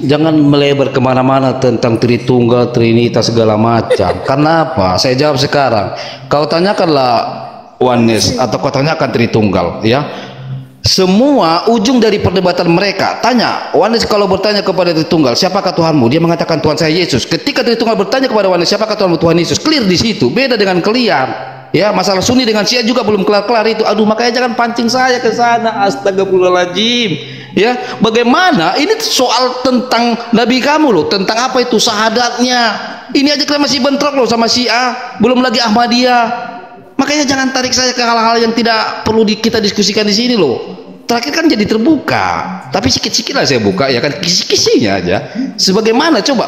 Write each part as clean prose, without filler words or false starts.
Jangan melebar kemana-mana tentang Tritunggal, Trinitas segala macam. Karena apa? Saya jawab sekarang. Kau tanyakanlah Oneness atau kau tanyakan Tritunggal, ya. Semua ujung dari perdebatan mereka. Tanya Oneness, kalau bertanya kepada Tritunggal, siapakah Tuhanmu? Dia mengatakan Tuhan saya Yesus. Ketika Tritunggal bertanya kepada Oneness, siapakah Tuhanmu? Tuhan Yesus. Clear di situ. Beda dengan kalian. Ya, masalah Sunni dengan Syiah juga belum kelar-kelar itu. Aduh, makanya jangan pancing saya ke sana. Astagfirullahaladzim. Ya, bagaimana ini soal tentang Nabi kamu loh, tentang apa itu syahadatnya. Ini aja kalian masih bentrok loh sama Syiah, belum lagi Ahmadiyah. Makanya jangan tarik saya ke hal-hal yang tidak perlu kita diskusikan di sini loh. Terakhir kan jadi terbuka, tapi sikit-sikit lah saya buka ya kan, kisi-kisinya aja. Sebagaimana coba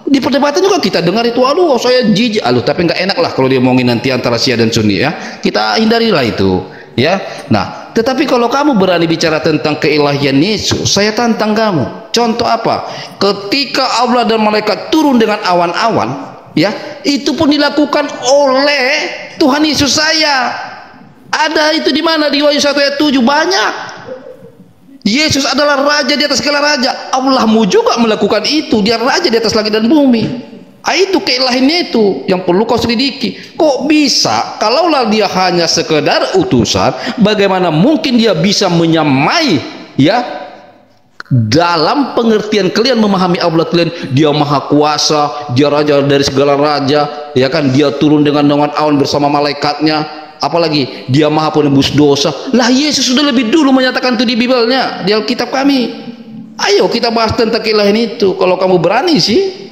di perdebatan juga kita dengar itu, aduh saya jijik, aduh tapi nggak enak lah kalau dia ngomongin nanti antara Syiah dan Sunni ya. Kita hindarilah itu ya. Nah, tetapi kalau kamu berani bicara tentang keilahian Yesus, saya tantang kamu. Contoh apa? Ketika Allah dan malaikat turun dengan awan-awan, ya, itu pun dilakukan oleh Tuhan Yesus saya. Ada itu di mana? Di Wahyu 1 ayat 7 banyak. Yesus adalah raja di atas segala raja. Allahmu juga melakukan itu. Dia raja di atas langit dan bumi. Itu keilahiannya itu yang perlu kau selidiki. Kok bisa? Kalaulah dia hanya sekedar utusan, bagaimana mungkin dia bisa menyamai ya dalam pengertian kalian memahami Allah kalian, dia maha kuasa, dia raja dari segala raja, ya kan, dia turun dengan awan bersama malaikatnya. Apalagi dia maha penebus dosa. Lah Yesus sudah lebih dulu menyatakan itu di Biblenya, di Alkitab kami. Ayo kita bahas tentang keilahian itu. Kalau kamu berani sih,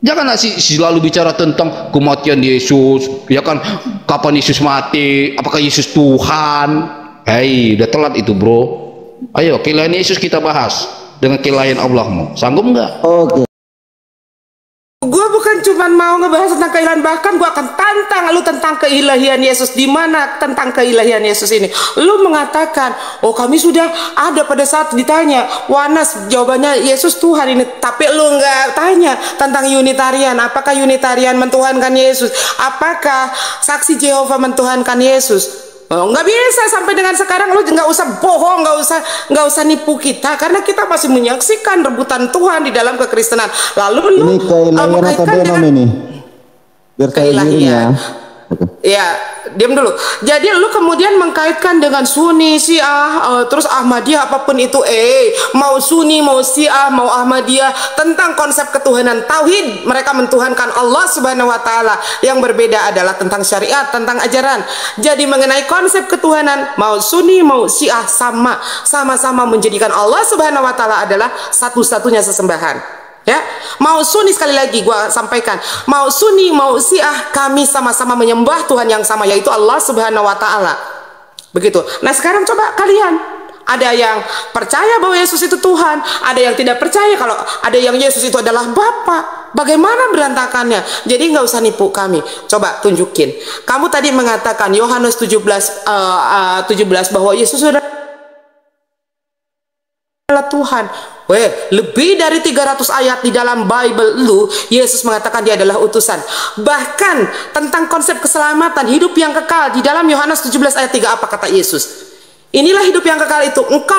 janganlah selalu bicara tentang kematian Yesus, ya kan, kapan Yesus mati, apakah Yesus Tuhan. Hei, udah telat itu bro. Ayo keilahian Yesus kita bahas dengan keilahian Allahmu. Sanggup nggak? Oke. Gue bukan cuma mau ngebahas tentang keilahian, bahkan gue akan tantang lu tentang keilahian Yesus. Di mana tentang keilahian Yesus ini? Lu mengatakan, oh kami sudah ada pada saat ditanya, Wanas jawabannya Yesus Tuhan ini. Tapi lu nggak tanya tentang Unitarian. Apakah Unitarian mentuhankan Yesus? Apakah saksi Yehova mentuhankan Yesus? Oh, nggak bisa sampai dengan sekarang. Lu nggak usah bohong, nggak usah nipu kita, karena kita masih menyaksikan rebutan Tuhan di dalam kekristenan. Lalu lu ini keilahian atau denom ini? Biar saya ya. Ya, diam dulu. Jadi lu kemudian mengkaitkan dengan Sunni, Syiah, terus Ahmadiyah, apapun itu, mau Sunni, mau Syiah, mau Ahmadiyah, tentang konsep ketuhanan tauhid, mereka mentuhankan Allah Subhanahu wa taala. Yang berbeda adalah tentang syariat, tentang ajaran. Jadi mengenai konsep ketuhanan, mau Sunni, mau Syiah, sama-sama menjadikan Allah Subhanahu wa taala adalah satu-satunya sesembahan. Ya, mau Sunni, sekali lagi gua sampaikan, mau Sunni mau Syiah, kami sama-sama menyembah Tuhan yang sama, yaitu Allah Subhanahu wa taala. Begitu. Nah, sekarang coba kalian, ada yang percaya bahwa Yesus itu Tuhan, ada yang tidak percaya kalau ada yang Yesus itu adalah Bapa. Bagaimana berantakannya? Jadi nggak usah nipu kami. Coba tunjukin. Kamu tadi mengatakan Yohanes 17 bahwa Yesus adalah Tuhan. Lebih dari 300 ayat di dalam Bible lu, Yesus mengatakan dia adalah utusan. Bahkan tentang konsep keselamatan, hidup yang kekal, di dalam Yohanes 17 ayat 3 apa kata Yesus? Inilah hidup yang kekal itu, engkau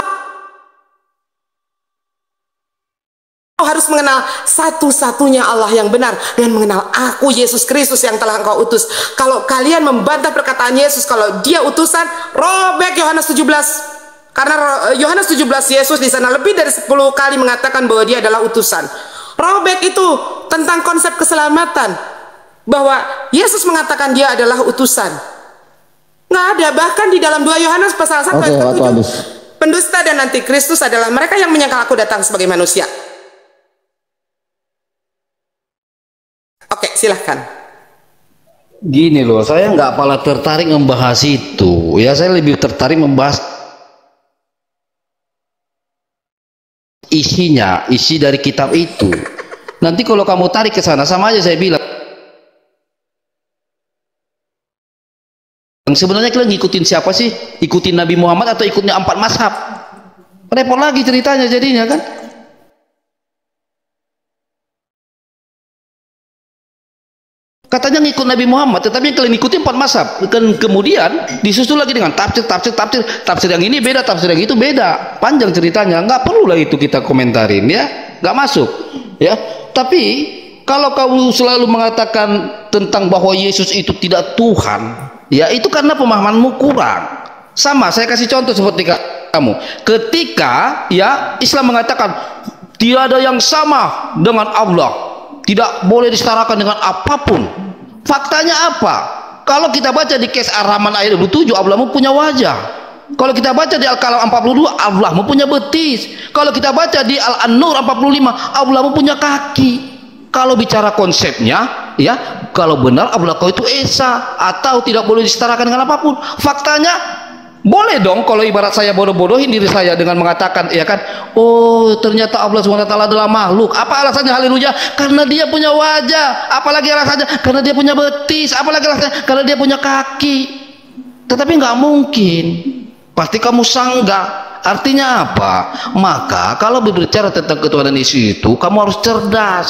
harus mengenal satu-satunya Allah yang benar dan mengenal aku Yesus Kristus yang telah engkau utus. Kalau kalian membantah perkataan Yesus kalau dia utusan, robek Yohanes 17. Karena Yohanes 17 Yesus di sana lebih dari 10 kali mengatakan bahwa dia adalah utusan. Robek itu tentang konsep keselamatan, bahwa Yesus mengatakan dia adalah utusan. Nggak ada. Bahkan di dalam 2 Yohanes pasal 1 ayat 7, pendusta dan antikristus adalah mereka yang menyangkal aku datang sebagai manusia. Oke, silahkan. Gini loh, saya nggak pala tertarik membahas itu. Ya, saya lebih tertarik membahas isinya, isi dari kitab itu. Nanti kalau kamu tarik ke sana, sama aja saya bilang. Sebenarnya kalian ngikutin siapa sih? Ikutin Nabi Muhammad atau ikutnya 4 mazhab? Repot lagi ceritanya jadinya kan? Katanya ngikut Nabi Muhammad, tetapi yang kalian ikuti 4 mazhab. Dan kemudian disusul lagi dengan tafsir yang ini beda, tafsir yang itu beda. Panjang ceritanya, nggak perlulah itu kita komentarin ya, nggak masuk ya. Tapi kalau kamu selalu mengatakan tentang bahwa Yesus itu tidak Tuhan, ya itu karena pemahamanmu kurang. Sama, saya kasih contoh seperti kamu. Ketika ya Islam mengatakan tidak ada yang sama dengan Allah, tidak boleh disetarakan dengan apapun. Faktanya apa? Kalau kita baca di Kes Ar-Rahman ayat 27, Allahmu punya wajah. Kalau kita baca di Al-Kalam 42, Allahmu punya betis. Kalau kita baca di Al-An-Nur 45, Allahmu punya kaki. Kalau bicara konsepnya, ya, kalau benar Allah kau itu esa atau tidak boleh disetarakan dengan apapun. Faktanya boleh dong kalau ibarat saya bodoh-bodohin diri saya dengan mengatakan ya kan, oh ternyata Allah SWT adalah makhluk. Apa alasannya haleluya? Karena dia punya wajah. Apalagi alasannya? Karena dia punya betis. Apalagi alasannya? Karena dia punya kaki. Tetapi nggak mungkin. Pasti kamu sanggah. Artinya apa? Maka kalau berbicara tentang ketuhanan Yesus itu kamu harus cerdas.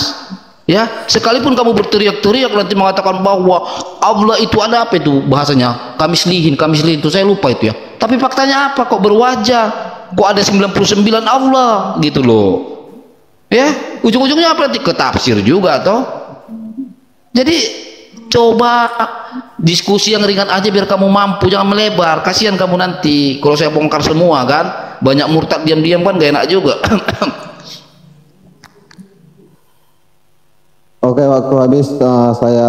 Ya, sekalipun kamu berteriak-teriak nanti mengatakan bahwa Allah itu ada apa itu bahasanya? Kamis lihin itu saya lupa itu ya. Tapi faktanya apa? Kok berwajah? Kok ada 99 Allah gitu loh. Ya, ujung-ujungnya apa nanti? Ketafsir juga toh. Jadi coba diskusi yang ringan aja biar kamu mampu, jangan melebar. Kasihan kamu nanti kalau saya bongkar semua kan. Banyak murtad diam-diam kan gak enak juga. Oke, waktu habis. Saya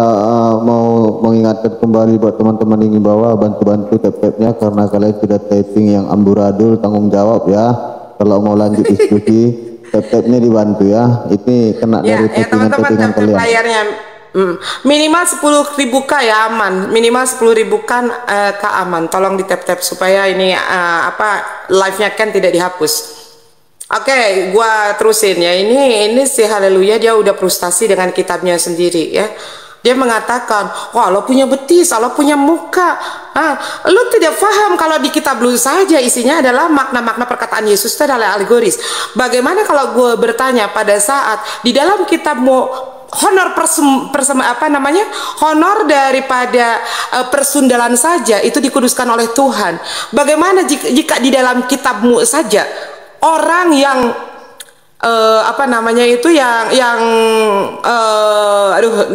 mau mengingatkan kembali buat teman-teman yang di bawah, bantu-bantu tap-tapnya karena kalian sudah typing yang amburadul, tanggung jawab ya. Kalau mau lanjut diskusi, tap-tapnya dibantu ya. Ini kena dari teman-teman kalian. layarnya minimal 10.000 K ya aman, minimal 10.000 K aman. Tolong di tap-tap supaya ini live-nya kan tidak dihapus. Oke, gua terusin ya. Ini si Haleluya dia udah frustasi dengan kitabnya sendiri ya. Dia mengatakan, wah Allah punya betis, Allah punya muka. Lu tidak paham kalau di kitab lu saja isinya adalah makna-makna perkataan Yesus itu adalah alegoris. Bagaimana kalau gue bertanya pada saat di dalam kitabmu honor honor daripada persundalan saja itu dikuduskan oleh Tuhan. Bagaimana jika di dalam kitabmu saja orang yang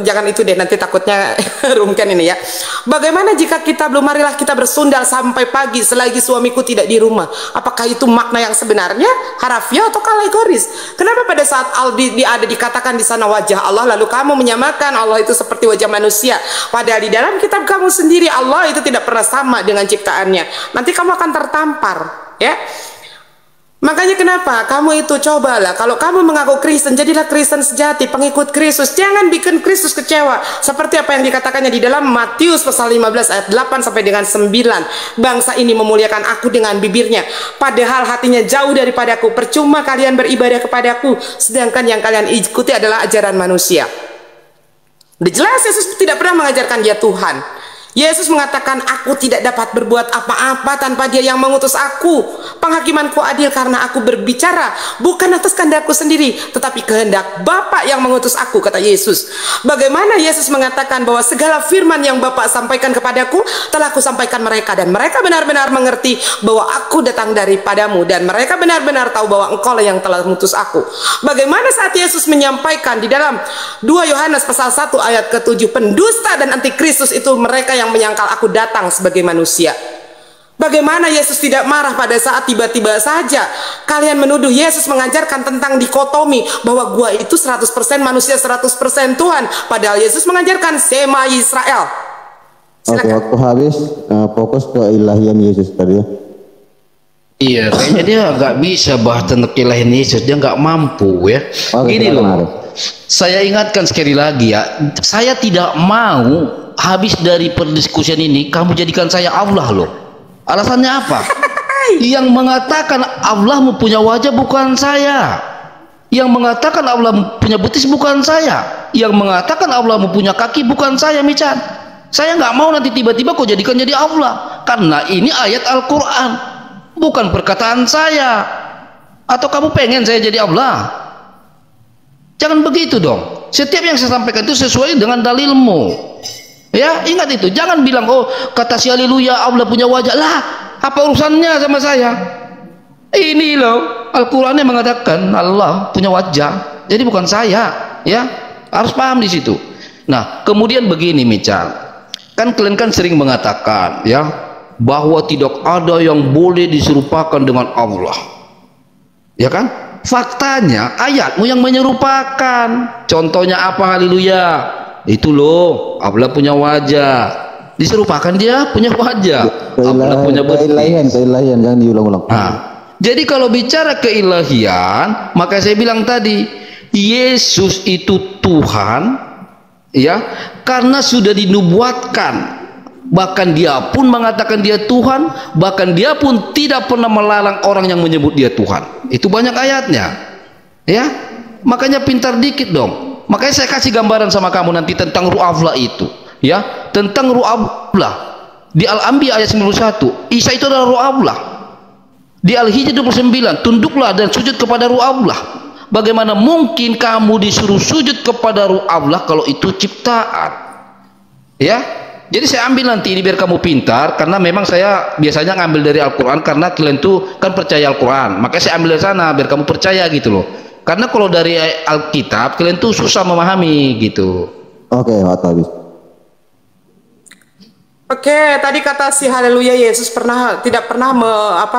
jangan itu deh, nanti takutnya rumkan ini ya. Bagaimana jika kita belum, marilah kita bersundal sampai pagi selagi suamiku tidak di rumah. Apakah itu makna yang sebenarnya harafiah atau alegoris? Kenapa pada saat ada dikatakan di sana wajah Allah, lalu kamu menyamakan Allah itu seperti wajah manusia, padahal di dalam kitab kamu sendiri Allah itu tidak pernah sama dengan ciptaannya. Nanti kamu akan tertampar ya. Makanya kenapa kamu itu cobalah, kalau kamu mengaku Kristen, jadilah Kristen sejati, pengikut Kristus. Jangan bikin Kristus kecewa. Seperti apa yang dikatakannya di dalam Matius pasal 15 ayat 8 sampai dengan 9. Bangsa ini memuliakan aku dengan bibirnya, padahal hatinya jauh daripadaku. Percuma kalian beribadah kepadaku, sedangkan yang kalian ikuti adalah ajaran manusia. Udah jelas Yesus tidak pernah mengajarkan dia Tuhan. Yesus mengatakan, aku tidak dapat berbuat apa-apa tanpa dia yang mengutus aku. Penghakimanku adil karena aku berbicara bukan atas kehendakku sendiri, tetapi kehendak Bapa yang mengutus aku, kata Yesus. Bagaimana Yesus mengatakan bahwa segala firman yang Bapa sampaikan kepadaku telah aku sampaikan mereka, dan mereka benar-benar mengerti bahwa aku datang daripadamu, dan mereka benar-benar tahu bahwa engkau lah yang telah mengutus aku. Bagaimana saat Yesus menyampaikan di dalam 2 Yohanes pasal 1 ayat ke-7, pendusta dan antikristus itu mereka yang menyangkal aku datang sebagai manusia. Bagaimana Yesus tidak marah pada saat tiba-tiba saja kalian menuduh Yesus mengajarkan tentang dikotomi bahwa gua itu 100% manusia 100% Tuhan, padahal Yesus mengajarkan Sema Israel. Oke, waktu habis. Fokus ke ilahian Yesus tadi ya. Iya, kayaknya dia nggak bisa bahas tentang ilahian Yesus, dia nggak mampu ya. Gini loh, saya ingatkan sekali lagi ya, saya tidak mau habis dari perdiskusian ini kamu jadikan saya Allah loh. Alasannya apa? Yang mengatakan Allah mempunyai wajah bukan saya. Yang mengatakan Allah punya betis bukan saya. Yang mengatakan Allah mempunyai kaki bukan saya, Mican. Saya nggak mau nanti tiba-tiba kau jadikan jadi Allah, karena ini ayat Al-Quran, bukan perkataan saya. Atau kamu pengen saya jadi Allah? Jangan begitu dong. Setiap yang saya sampaikan itu sesuai dengan dalilmu. Ya, ingat itu. Jangan bilang, oh kata si haleluya Allah punya wajah. Lah, apa urusannya sama saya? Ini loh, Al-Quran yang mengatakan Allah punya wajah. Jadi bukan saya, ya. Harus paham di situ. Nah, kemudian begini Mical. Kan kalian kan sering mengatakan, ya, bahwa tidak ada yang boleh diserupakan dengan Allah. Ya kan? Faktanya ayatmu yang menyerupakan. Contohnya apa? Haleluya. Itu loh, Allah punya wajah. Diserupakan dia punya wajah. Allah punya keilahian, jangan diulang-ulang. Nah, jadi kalau bicara keilahian, maka saya bilang tadi, Yesus itu Tuhan, ya, karena sudah dinubuatkan. Bahkan dia pun mengatakan dia Tuhan, bahkan dia pun tidak pernah melarang orang yang menyebut dia Tuhan. Itu banyak ayatnya, ya. Makanya pintar dikit dong. Makanya saya kasih gambaran sama kamu nanti tentang ru'aflah itu, ya, tentang ru'aflah di Al-Anbiya ayat 91. Isa itu adalah ru'aflah. Di Al-Hijr 29, tunduklah dan sujud kepada ru'aflah. Bagaimana mungkin kamu disuruh sujud kepada ru'aflah kalau itu ciptaan? Ya, jadi saya ambil nanti ini biar kamu pintar, karena memang saya biasanya ngambil dari Al-Quran karena kalian tuh kan percaya Al-Quran. Makanya saya ambil dari sana biar kamu percaya gitu loh. Karena kalau dari Alkitab kalian tuh susah memahami gitu. Oke, habis. Oke, tadi kata si haleluya Yesus tidak pernah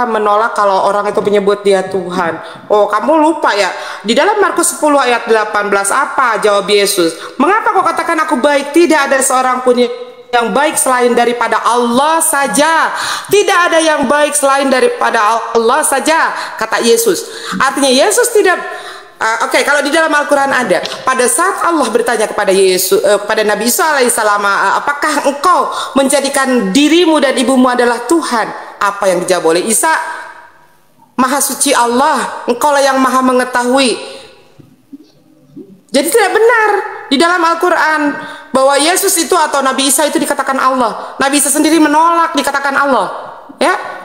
menolak kalau orang itu menyebut dia Tuhan. Oh, kamu lupa ya. Di dalam Markus 10 ayat 18 apa jawab Yesus? Mengapa kau katakan aku baik? Tidak ada seorang pun yang baik selain daripada Allah saja. Tidak ada yang baik selain daripada Allah saja, kata Yesus. Artinya Yesus tidak Oke, kalau di dalam Al-Quran ada, pada saat Allah bertanya kepada Yesus, pada Nabi Isa alaihissalam, apakah engkau menjadikan dirimu dan ibumu adalah Tuhan? Apa yang dijawab oleh Isa? Maha suci Allah, engkau lah yang maha mengetahui. Jadi tidak benar di dalam Al-Quran bahwa Yesus itu atau Nabi Isa itu dikatakan Allah. Nabi Isa sendiri menolak dikatakan Allah, ya.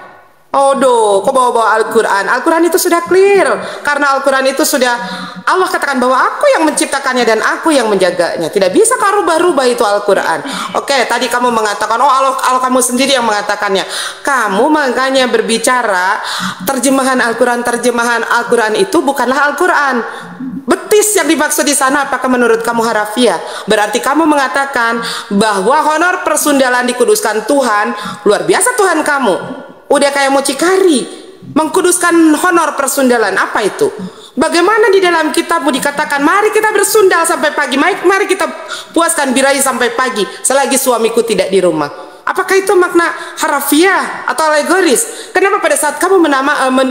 Odo, kok bawa-bawa Al-Quran? Al-Quran itu sudah clear. Karena Al-Quran itu sudah Allah katakan bahwa aku yang menciptakannya dan aku yang menjaganya. Tidak bisa kau rubah-rubah itu Al-Quran. Oke, tadi kamu mengatakan, oh Allah kamu sendiri yang mengatakannya. Kamu makanya berbicara terjemahan Al-Quran itu bukanlah Al-Quran. Betis yang dimaksud di sana apakah menurut kamu harafiah? Berarti kamu mengatakan bahwa honor persundalan dikuduskan Tuhan. Luar biasa Tuhan kamu. Udah kayak mucikari mengkuduskan honor persundalan. Apa itu? Bagaimana di dalam kitabmu dikatakan mari kita bersundal sampai pagi, mari kita puaskan birahi sampai pagi selagi suamiku tidak di rumah. Apakah itu makna harafiah atau alegoris? Kenapa pada saat kamu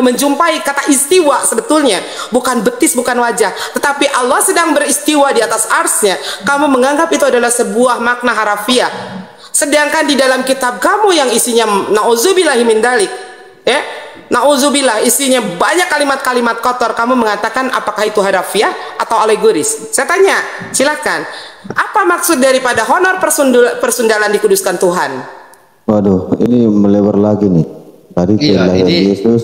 menjumpai kata istiwa, sebetulnya bukan betis, bukan wajah, tetapi Allah sedang beristiwa di atas arsnya, kamu menganggap itu adalah sebuah makna harafiah. Sedangkan di dalam kitab kamu yang isinya na'udzubillahi min dalik, ya, na'udzubillah, isinya banyak kalimat-kalimat kotor, kamu mengatakan apakah itu harafiah atau alegoris? Saya tanya, silakan. Apa maksud daripada honor persundalan dikuduskan Tuhan? Waduh, ini melebar lagi nih. Tadi keilahian Yesus,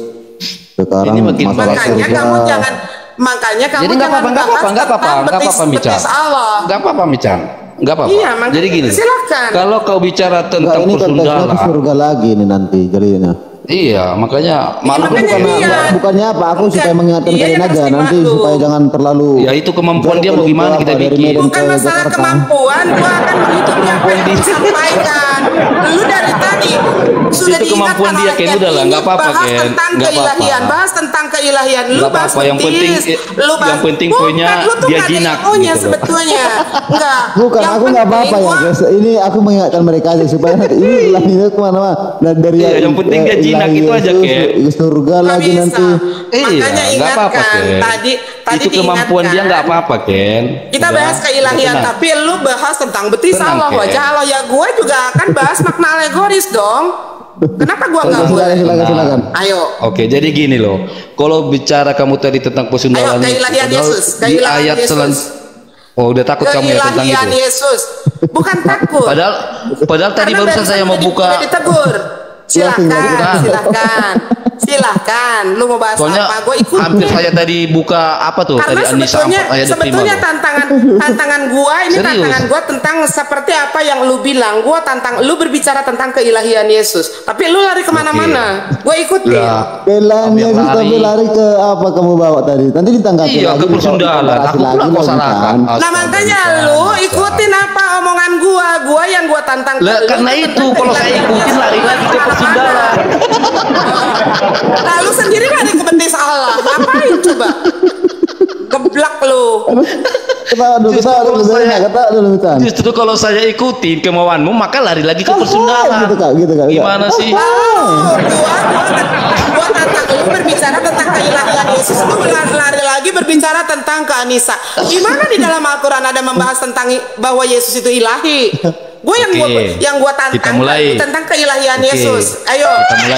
sekarang ini masalah makanya surga. kamu jangan, makanya kamu jadi nggak apa-apa Mical. Nggak apa-apa Mical. Nggak apa-apa. Iya, jadi gini. Silakan. Kalau kau bicara tentang ini persundalan, konteksnya surga lagi nih nanti jadinya. iya, makanya malu bukannya apa, aku supaya mengingatkan kalian aja nanti supaya jangan terlalu. Ya itu kemampuan dia mau gimana kita bikin. Bukan masalah kemampuan, gua akan mengikuti apa yang disampaikan. Lu dari tadi sudah itu kemampuan dia, Ken. Udah lah, nggak apa-apa, Ken. Nggak apa-apa. Bahas tentang keilahian. Lu bahas yang penting poinnya dia jinak gitu sebetulnya. Enggak. Bukan, aku nggak apa-apa ya guys. Ini aku mengingatkan mereka aja supaya nanti ini ilahnya kemana-mana. Dan dari yang penting dia jinak itu aja, Ken. Surga lagi nanti. Makanya nggak apa-apa, Ken. Tadi itu kemampuan dia, nggak apa-apa, Ken. Kita bahas keilahian, tapi lu bahas tentang betis Allah, wajah Allah. Ya gue juga akan bahas makna alegoris dong. Kenapa gua nggak boleh? Silakan. Ayo. Oke, jadi gini loh. Kalau bicara kamu tadi tentang persundalan, keilahian Yesus, di ayat oh, udah takut kamu ya tentang itu. Yesus. Bukan takut. Padahal tadi barusan saya mau buka. Ditegur. Silahkan. Lu mau bahas Soalnya apa? Gue ikutin. hampir saya tadi buka apa tuh? Karena tadi An-Nisa 4 ayat 5 sebetulnya tuh. tantangan gua ini Serius? tantangan gua tentang seperti apa yang lu bilang. Gua lu berbicara tentang keilahian Yesus, tapi lu lari kemana-mana. Gue ikutin. Belaan Ambil Yesus tapi lari. lari ke apa kamu bawa tadi? Nanti ditanggapi Iya, lagi. ke persundalan. Aku pula kau salahkan. Nah makanya lu ikutin apa omongan gua yang gua tantang. Lah, karena itu kalau saya ikutin lari lagi ke persundalan. Nah lu sendiri lari ke betis Allah. Ngapain coba? Geblak lu. Kata dulu, Justru kalau saya ikutin kemauanmu, maka lari lagi ke persundalan. gitu kak. Gimana sih? Gua tantang lu berbicara tentang keilahian Yesus, lu lari lagi berbicara tentang keanisa. Gimana di dalam Al-Quran ada membahas tentang bahwa Yesus itu ilahi? Gue yang gua tantang tentang keilahian Yesus. Ayo,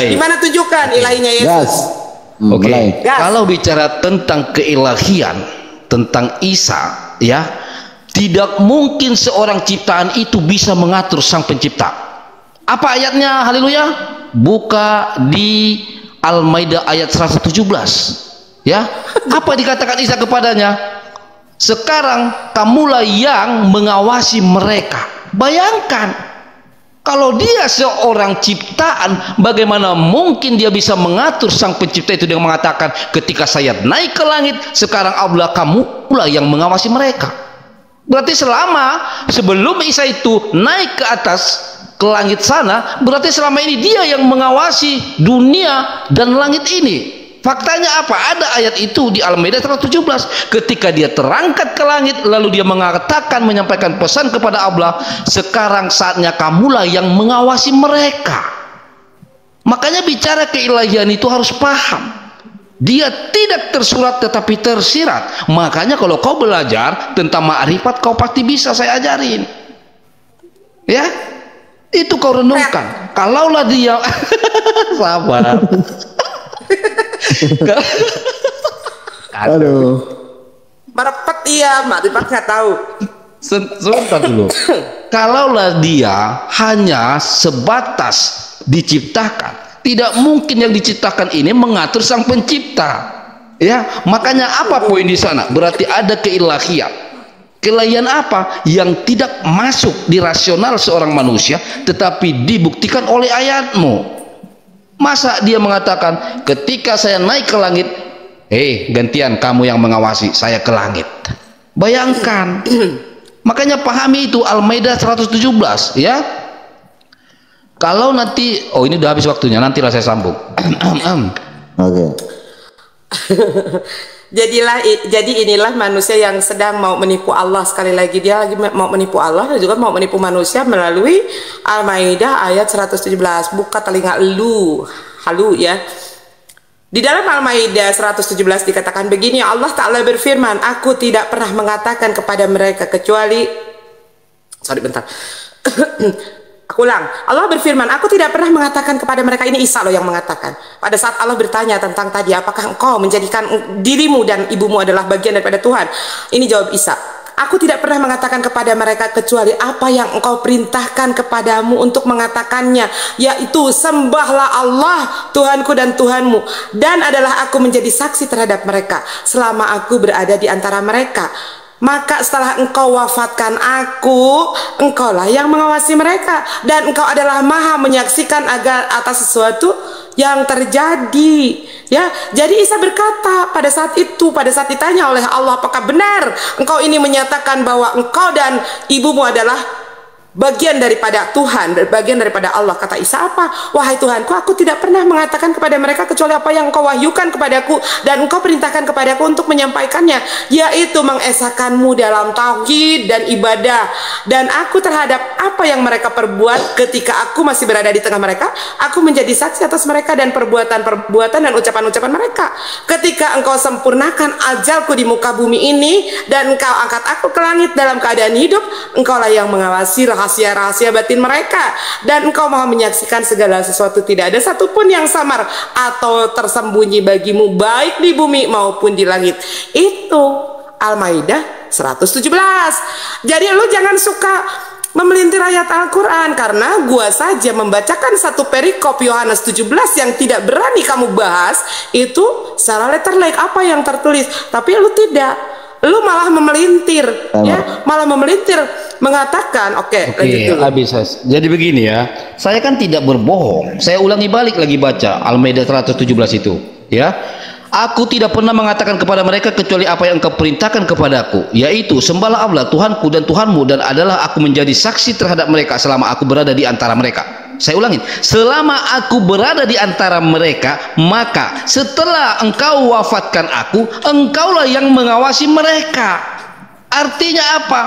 gimana tunjukkan ilahinya Yesus? Oke. Kalau bicara tentang keilahian, tentang Isa, ya, tidak mungkin seorang ciptaan itu bisa mengatur sang pencipta. Apa ayatnya? Haleluya. Buka di Al-Maidah ayat 117. Ya. Apa dikatakan Isa kepadanya? Sekarang kamulah yang mengawasi mereka. Bayangkan, kalau dia seorang ciptaan, bagaimana mungkin dia bisa mengatur sang pencipta itu dengan mengatakan, ketika saya naik ke langit, sekarang Allah kamulah yang mengawasi mereka. Berarti sebelum Isa itu naik ke atas, ke langit sana, berarti selama ini dia yang mengawasi dunia dan langit ini. Faktanya apa? Ada ayat itu di Al-Maidah 117. Ketika dia terangkat ke langit, lalu dia mengatakan, menyampaikan pesan kepada Allah, sekarang saatnya kamulah yang mengawasi mereka. Makanya bicara keilahian itu harus paham. Dia tidak tersurat tetapi tersirat. Makanya kalau kau belajar tentang ma'rifat, kau pasti bisa saya ajarin. Ya, itu kau renungkan. Kalaulah dia sabar. Aduh. Merepet iya, Ma'rifat nggak tahu. Sebentar dulu. Kalaulah dia hanya sebatas diciptakan, tidak mungkin yang diciptakan ini mengatur sang pencipta. Ya, makanya apa poin di sana? Berarti ada keilahian. Keilahian apa? Yang tidak masuk di rasional seorang manusia, tetapi dibuktikan oleh ayatmu. Masa dia mengatakan, ketika saya naik ke langit, gantian kamu yang mengawasi, saya ke langit. Bayangkan. Makanya pahami itu Al-Maidah 117, ya. Kalau nanti, ini udah habis waktunya, nantilah saya sambung. Oke. Jadi inilah manusia yang sedang mau menipu Allah. Sekali lagi dia lagi mau menipu Allah dan juga mau menipu manusia melalui Al-Maidah ayat 117. Buka telinga lu, halu ya. Di dalam Al-Maidah 117 dikatakan begini, Allah Ta'ala berfirman, aku tidak pernah mengatakan kepada mereka kecuali Aku ulang, Allah berfirman, aku tidak pernah mengatakan kepada mereka, ini Isa loh yang mengatakan. Pada saat Allah bertanya tentang tadi, apakah engkau menjadikan dirimu dan ibumu adalah bagian daripada Tuhan? Ini jawab Isa, aku tidak pernah mengatakan kepada mereka kecuali apa yang engkau perintahkan kepadamu untuk mengatakannya, yaitu sembahlah Allah Tuhanku dan Tuhanmu, dan adalah aku menjadi saksi terhadap mereka selama aku berada di antara mereka. Maka setelah engkau wafatkan aku, engkaulah yang mengawasi mereka, dan engkau adalah maha menyaksikan atas sesuatu yang terjadi. Ya, jadi Isa berkata pada saat itu, pada saat ditanya oleh Allah, apakah benar engkau ini menyatakan bahwa engkau dan ibumu adalah bagian daripada Tuhan, bagian daripada Allah? Kata Isa apa? Wahai Tuhanku, aku tidak pernah mengatakan kepada mereka kecuali apa yang engkau wahyukan kepadaku dan engkau perintahkan kepadaku untuk menyampaikannya, yaitu mengesahkanmu dalam tauhid dan ibadah. Dan aku terhadap apa yang mereka perbuat ketika aku masih berada di tengah mereka, aku menjadi saksi atas mereka dan perbuatan-perbuatan dan ucapan-ucapan mereka. Ketika engkau sempurnakan ajalku di muka bumi ini dan engkau angkat aku ke langit dalam keadaan hidup, engkaulah yang mengawasi rahasia-rahasia batin mereka, dan engkau maha menyaksikan segala sesuatu, tidak ada satupun yang samar atau tersembunyi bagimu baik di bumi maupun di langit. Itu Al-Maidah 117. Jadi lu jangan suka memelintir ayat Al-Quran, karena gua saja membacakan satu perikop Yohanes 17 yang tidak berani kamu bahas itu secara letterlike apa yang tertulis, tapi lu tidak, lu malah memelintir, ya, malah memelintir mengatakan oke, lanjut dulu. Habis. Jadi begini ya, saya kan tidak berbohong, saya ulangi balik lagi baca Al-Maidah 117 itu ya. Aku tidak pernah mengatakan kepada mereka kecuali apa yang kau perintahkan kepadaku, yaitu sembahlah Allah Tuhanku dan Tuhanmu, dan adalah aku menjadi saksi terhadap mereka selama aku berada di antara mereka. Saya ulangin, selama aku berada di antara mereka, maka setelah engkau wafatkan aku, engkaulah yang mengawasi mereka. Artinya apa?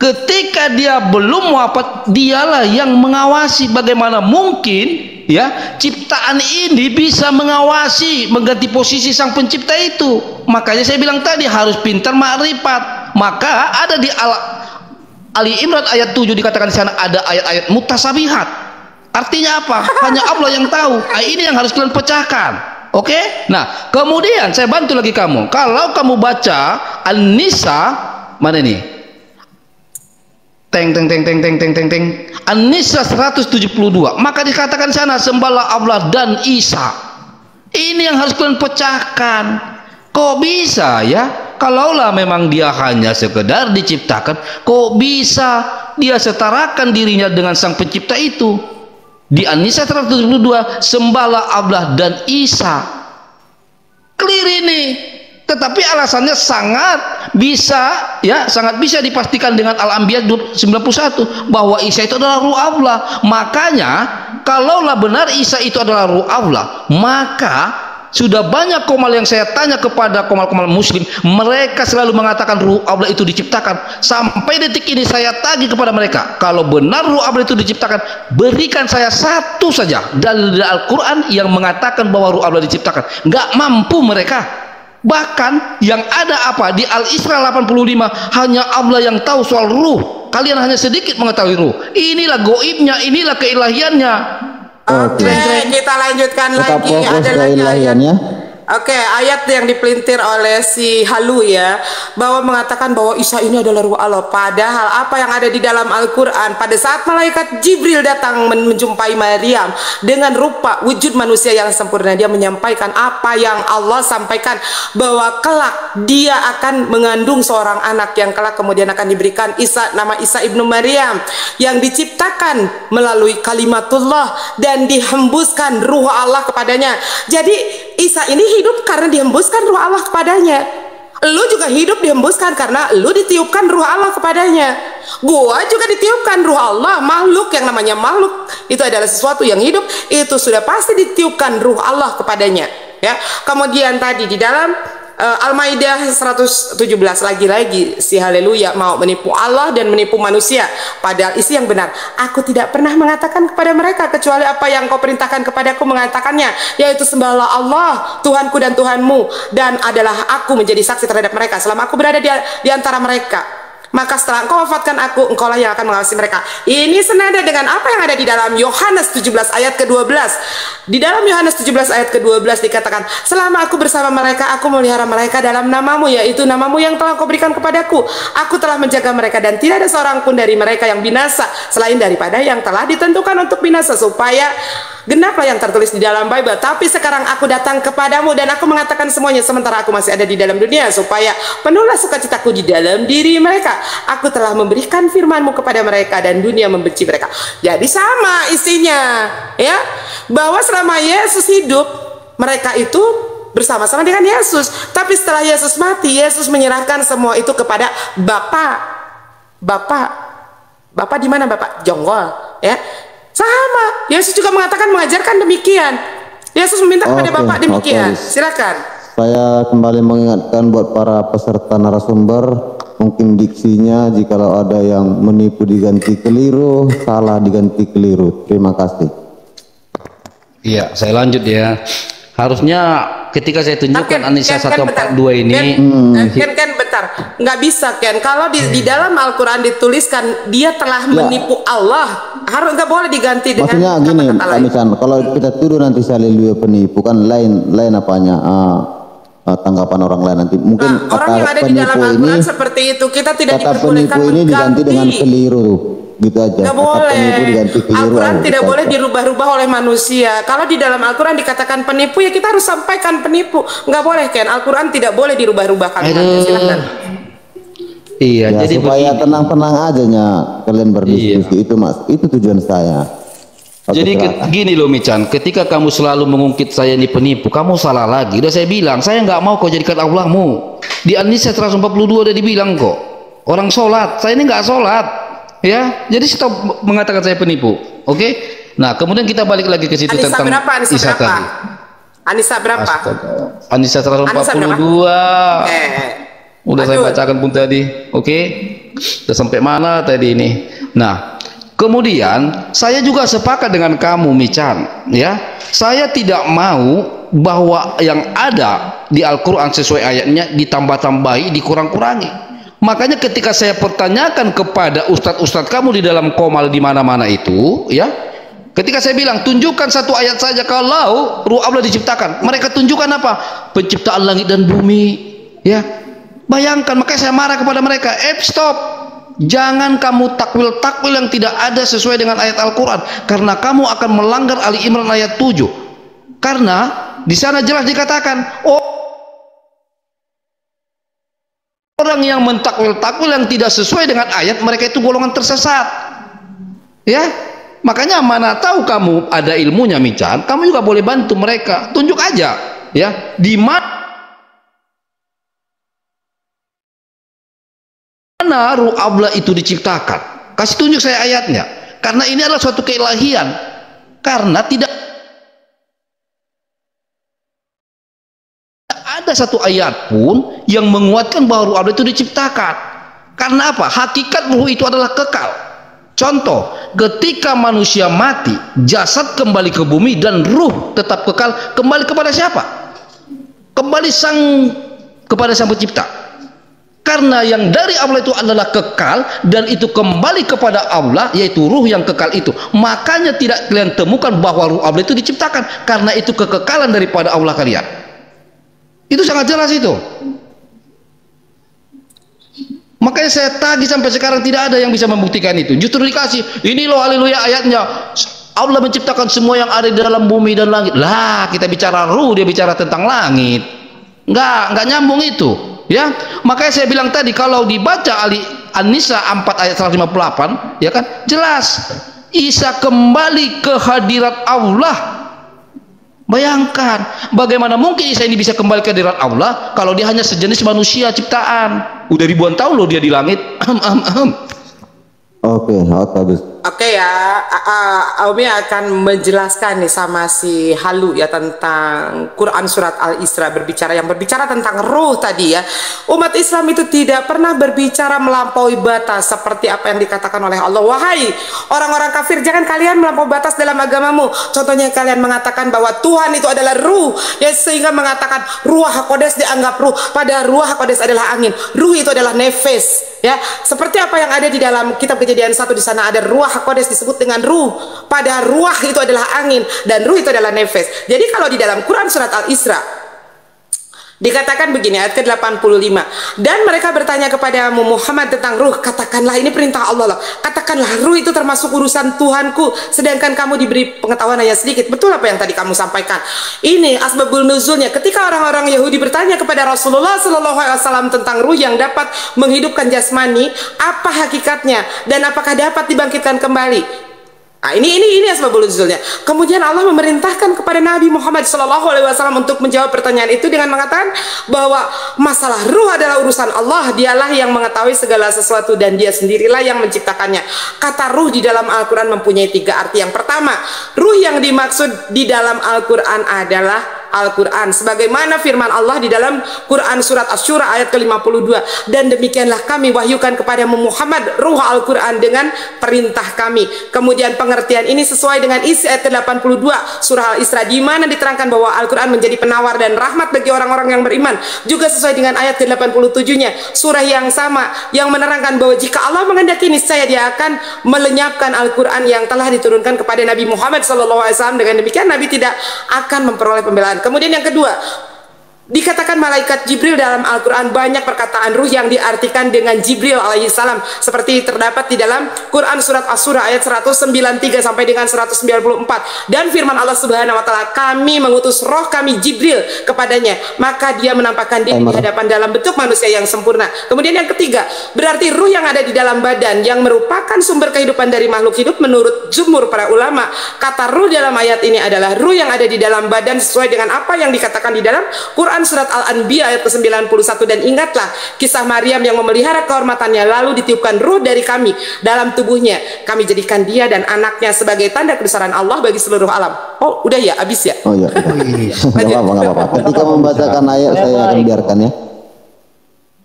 Ketika dia belum wafat, dialah yang mengawasi. Bagaimana mungkin ya ciptaan ini bisa mengawasi, mengganti posisi sang pencipta itu? Makanya saya bilang tadi harus pintar makrifat. Maka ada di Ali Imran ayat 7 dikatakan di sana ada ayat-ayat mutasabihat. Artinya apa? Hanya Allah yang tahu. Ini yang harus kalian pecahkan. Oke? Nah, kemudian saya bantu lagi kamu. Kalau kamu baca An-Nisa, mana ini? An-Nisa 172, maka dikatakan sana sembahlah Allah dan Isa. Ini yang harus kalian pecahkan. Kok bisa ya? Kalaulah memang dia hanya sekedar diciptakan, kok bisa dia setarakan dirinya dengan sang pencipta itu? Di An-Nisa 172 sembahlah Allah dan Isa. Clear ini. Tetapi alasannya sangat bisa dipastikan dengan Al-Anbiya 91 bahwa Isa itu adalah ruh Allah. Makanya kalaulah benar Isa itu adalah ruh Allah, maka sudah banyak komal yang saya tanya kepada komal-komal muslim, mereka selalu mengatakan ruh Allah itu diciptakan. Sampai detik ini saya tagih kepada mereka, kalau benar ruh Allah itu diciptakan, berikan saya satu saja dalil Al-Quran yang mengatakan bahwa ruh Allah diciptakan. Nggak mampu mereka. Bahkan yang ada apa di Al-Isra 85, hanya Allah yang tahu soal ruh, kalian hanya sedikit mengetahui ruh. Inilah goibnya, inilah keilahiannya. Oke, kita lanjutkan lagi. Ada lagi ayatnya. Oke, ayat yang dipelintir oleh si Halu ya, bahwa mengatakan bahwa Isa ini adalah ruh Allah. Padahal apa yang ada di dalam Al-Quran, pada saat malaikat Jibril datang menjumpai Maryam dengan rupa wujud manusia yang sempurna, dia menyampaikan apa yang Allah sampaikan, bahwa kelak dia akan mengandung seorang anak yang kelak kemudian akan diberikan nama Isa ibnu Maryam, yang diciptakan melalui kalimatullah dan dihembuskan ruh Allah kepadanya. Jadi Isa ini hidup karena dihembuskan ruh Allah kepadanya. Lu juga hidup dihembuskan karena lu ditiupkan ruh Allah kepadanya. Gua juga ditiupkan ruh Allah. Makhluk yang namanya makhluk itu adalah sesuatu yang hidup, itu sudah pasti ditiupkan ruh Allah kepadanya. Ya. Kemudian tadi di dalam Al-Maidah 117 lagi-lagi si haleluya mau menipu Allah dan menipu manusia, padahal isi yang benar, aku tidak pernah mengatakan kepada mereka kecuali apa yang kau perintahkan kepadaku mengatakannya, yaitu sembahlah Allah Tuhanku dan Tuhanmu, dan adalah aku menjadi saksi terhadap mereka selama aku berada di antara mereka. Maka setelah engkau wafatkan aku, engkaulah yang akan mengawasi mereka. Ini senada dengan apa yang ada di dalam Yohanes 17 ayat ke-12. Di dalam Yohanes 17 ayat ke-12 dikatakan, selama aku bersama mereka, aku melihara mereka dalam namamu, yaitu namamu yang telah kau berikan kepadaku. Aku telah menjaga mereka dan tidak ada seorang pun dari mereka yang binasa, selain daripada yang telah ditentukan untuk binasa, supaya genaplah yang tertulis di dalam Bible. Tapi sekarang aku datang kepadamu dan aku mengatakan semuanya sementara aku masih ada di dalam dunia, supaya penuhlah sukacitaku di dalam diri mereka. Aku telah memberikan firmanmu kepada mereka dan dunia membenci mereka. Jadi sama isinya ya, bahwa selama Yesus hidup, mereka itu bersama-sama dengan Yesus. Tapi setelah Yesus mati, Yesus menyerahkan semua itu kepada Bapak di mana Bapak? Jonggol ya. Sama, Yesus juga mengajarkan demikian. Yesus meminta kepada Bapak demikian. Silakan. Saya kembali mengingatkan buat para peserta narasumber, mungkin diksinya jikalau ada yang menipu diganti keliru, salah diganti keliru. Terima kasih. Iya, saya lanjut ya. Harusnya ketika saya tunjukkan An-Nisa 142 ini, Ken bentar, nggak bisa Ken. Kalau di dalam Al-Quran dituliskan dia telah menipu Allah, harus nggak boleh diganti dengan maksudnya gini, kata-kata lain. Misalnya kalau kita tuduh nanti haleluya penipu, kan lain apanya tanggapan orang lain nanti. Mungkin orang yang ada di dalam Al-Quran seperti itu, kita tidak kata diperbolehkan penipu ini diganti dengan keliru. gitu aja. Nggak Kata boleh. penipu diganti keliru. Al-Quran gitu tidak aja. boleh dirubah-rubah oleh manusia. Kalau di dalam Al-Quran dikatakan penipu, ya kita harus sampaikan penipu. Nggak boleh, Ken. Al-Quran tidak boleh dirubah-rubah kalimatnya. Silakan. Iya, Ya, jadi supaya begini. tenang-tenang aja kalian berdiskusi itu mas, itu tujuan saya. Oke, Jadi silakan. gini loh Michan, ketika kamu selalu mengungkit saya ini penipu, kamu salah lagi. Udah saya bilang, saya nggak mau kau jadikan Allahmu. Di An-Nisa 142 udah dibilang kok. Orang sholat, saya ini nggak sholat, ya. Jadi stop mengatakan saya penipu, oke? Nah, kemudian kita balik lagi ke situ Anissa tentang berapa? Anissa Isa berapa? tadi. Anissa berapa? Astaga. An-Nisa Anissa berapa? 142. Udah saya lanjut. bacakan pun tadi, oke? Udah sampai mana tadi ini? Nah, kemudian saya juga sepakat dengan kamu Michan, ya. Saya tidak mau bahwa yang ada di Al-Quran sesuai ayatnya ditambah-tambahi, dikurang-kurangi. Makanya ketika saya pertanyakan kepada ustadz-ustadz kamu di dalam komal di mana-mana itu, ya, ketika saya bilang tunjukkan satu ayat saja kalau ruh Allah diciptakan, mereka tunjukkan apa? Penciptaan langit dan bumi, ya. Bayangkan, makanya saya marah kepada mereka. Stop. Jangan kamu takwil-takwil yang tidak ada sesuai dengan ayat Al-Quran, karena kamu akan melanggar Ali Imran ayat 7. Karena di sana jelas dikatakan, orang yang mentakwil-takwil yang tidak sesuai dengan ayat, mereka itu golongan tersesat. Ya, makanya mana tahu kamu ada ilmunya Michan, kamu juga boleh bantu mereka. Tunjuk aja, ya, di mana ruh Allah itu diciptakan. Kasih tunjuk saya ayatnya. Karena ini adalah suatu keilahian. Karena tidak ada satu ayat pun yang menguatkan bahwa ruh Allah itu diciptakan. Karena apa? Hakikat ruh itu adalah kekal. Contoh, ketika manusia mati, jasad kembali ke bumi dan ruh tetap kekal. Kembali kepada siapa? Kembali kepada Sang Pencipta. Karena yang dari Allah itu adalah kekal dan itu kembali kepada Allah, yaitu ruh yang kekal itu. Makanya tidak kalian temukan bahwa ruh Allah itu diciptakan, karena itu kekekalan daripada Allah kalian. Itu sangat jelas itu. Makanya saya tagih sampai sekarang tidak ada yang bisa membuktikan itu. Justru dikasih, ini loh haleluya ayatnya. Allah menciptakan semua yang ada di dalam bumi dan langit. Lah, kita bicara ruh, dia bicara tentang langit. Enggak nyambung itu. Ya, makanya saya bilang tadi kalau dibaca An-Nisa 4 ayat 158, ya kan, jelas Isa kembali ke hadirat Allah. Bayangkan, bagaimana mungkin Isa ini bisa kembali ke hadirat Allah kalau dia hanya sejenis manusia ciptaan. Udah ribuan tahun loh dia di langit. Oke, habis. Oke ya, Umi akan menjelaskan nih sama si Halu ya tentang Quran surat Al-Isra yang berbicara tentang ruh tadi ya. Umat Islam itu tidak pernah berbicara melampaui batas seperti apa yang dikatakan oleh Allah. Wahai orang-orang kafir, jangan kalian melampaui batas dalam agamamu. Contohnya kalian mengatakan bahwa Tuhan itu adalah ruh, ya, sehingga mengatakan Ruah HaQodes dianggap ruh, pada Ruah HaQodes adalah angin. Ruh itu adalah nefes, ya. Seperti apa yang ada di dalam kitab Kejadian 1, di sana ada Ruah HaQodes disebut dengan ruh, pada ruah itu adalah angin dan ruh itu adalah nefes. Jadi kalau di dalam Quran surat Al-Isra dikatakan begini, ayat ke-85, dan mereka bertanya kepadamu Muhammad tentang ruh, katakanlah, ini perintah Allah loh, katakanlah ruh itu termasuk urusan Tuhanku, sedangkan kamu diberi pengetahuan hanya sedikit. Betul apa yang tadi kamu sampaikan. Ini asbabul nuzulnya, ketika orang-orang Yahudi bertanya kepada Rasulullah SAW tentang ruh yang dapat menghidupkan jasmani, apa hakikatnya dan apakah dapat dibangkitkan kembali. Nah, ini asbabul nuzulnya. Kemudian Allah memerintahkan kepada Nabi Muhammad SAW untuk menjawab pertanyaan itu dengan mengatakan bahwa masalah ruh adalah urusan Allah. Dialah yang mengetahui segala sesuatu dan dia sendirilah yang menciptakannya. Kata ruh di dalam Al-Quran mempunyai 3 arti. Yang pertama, ruh yang dimaksud di dalam Al-Quran adalah Al-Quran, sebagaimana firman Allah di dalam Quran surat Asy-Syura ayat ke-52, dan demikianlah kami wahyukan kepadamu Muhammad ruh Al-Quran dengan perintah kami. Kemudian pengertian ini sesuai dengan isi ayat ke-82 surah Al-Isra, di mana diterangkan bahwa Al-Quran menjadi penawar dan rahmat bagi orang-orang yang beriman. Juga sesuai dengan ayat ke-87-nya surah yang sama, yang menerangkan bahwa jika Allah menghendaki, niscaya dia akan melenyapkan Al-Quran yang telah diturunkan kepada Nabi Muhammad SAW. Dengan demikian Nabi tidak akan memperoleh pembelaan. Kemudian yang kedua, Dikatakan malaikat Jibril dalam Al-Quran, banyak perkataan ruh yang diartikan dengan Jibril alaihissalam, seperti terdapat di dalam Quran surat As-Surah ayat 193 sampai dengan 194, dan firman Allah Subhanahu wa taala, kami mengutus roh kami Jibril kepadanya, maka dia menampakkan diri di hadapan dalam bentuk manusia yang sempurna. Kemudian yang ketiga, berarti ruh yang ada di dalam badan yang merupakan sumber kehidupan dari makhluk hidup. Menurut jumhur para ulama, kata ruh dalam ayat ini adalah ruh yang ada di dalam badan sesuai dengan apa yang dikatakan di dalam Quran surat Al-Anbiya ayat ke-91. Dan ingatlah kisah Maryam yang memelihara kehormatannya, lalu ditiupkan ruh dari kami dalam tubuhnya, kami jadikan dia dan anaknya sebagai tanda kebesaran Allah bagi seluruh alam. Oh udah ya, habis ya? Oh iya. Nggak apa-apa. Ketika membacakan ayat saya akan biarkan ya.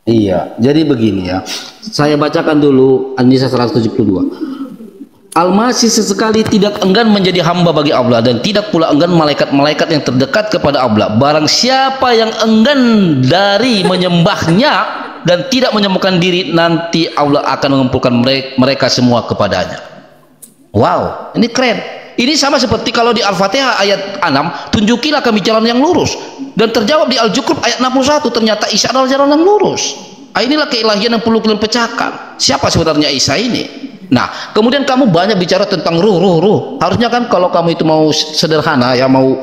Iya, jadi begini ya. Saya bacakan dulu An-Nisa 172. Al-Masih sesekali tidak enggan menjadi hamba bagi Allah, dan tidak pula enggan malaikat-malaikat yang terdekat kepada Allah. Barang siapa yang enggan dari menyembahnya dan tidak menyembuhkan diri, nanti Allah akan mengumpulkan mereka semua kepadanya. Wow, ini keren. Ini sama seperti kalau di Al-Fatihah ayat 6, tunjukilah kami jalan yang lurus, dan terjawab di Al-Zukhruf ayat 61, ternyata Isa adalah jalan yang lurus. Inilah keilahian yang perlu kalian pecahkan. Siapa sebenarnya Isa ini? Nah, kemudian kamu banyak bicara tentang ruh. Harusnya kan kalau kamu itu mau sederhana ya, mau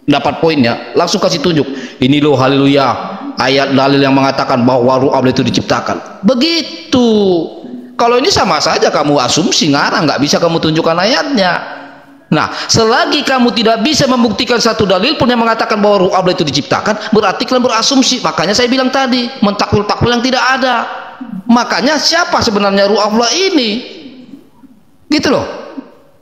dapat poinnya, langsung kasih tunjuk. Ini loh, haleluya, ayat dalil yang mengatakan bahwa ruh Allah itu diciptakan. Begitu. Kalau ini sama saja kamu asumsi, ngarang, nggak bisa kamu tunjukkan ayatnya. Nah, selagi kamu tidak bisa membuktikan satu dalil pun yang mengatakan bahwa ruh Allah itu diciptakan, berarti kalian berasumsi. Makanya saya bilang tadi, mentakwil-takwil yang tidak ada. Makanya siapa sebenarnya ruh Allah ini? Gitu loh.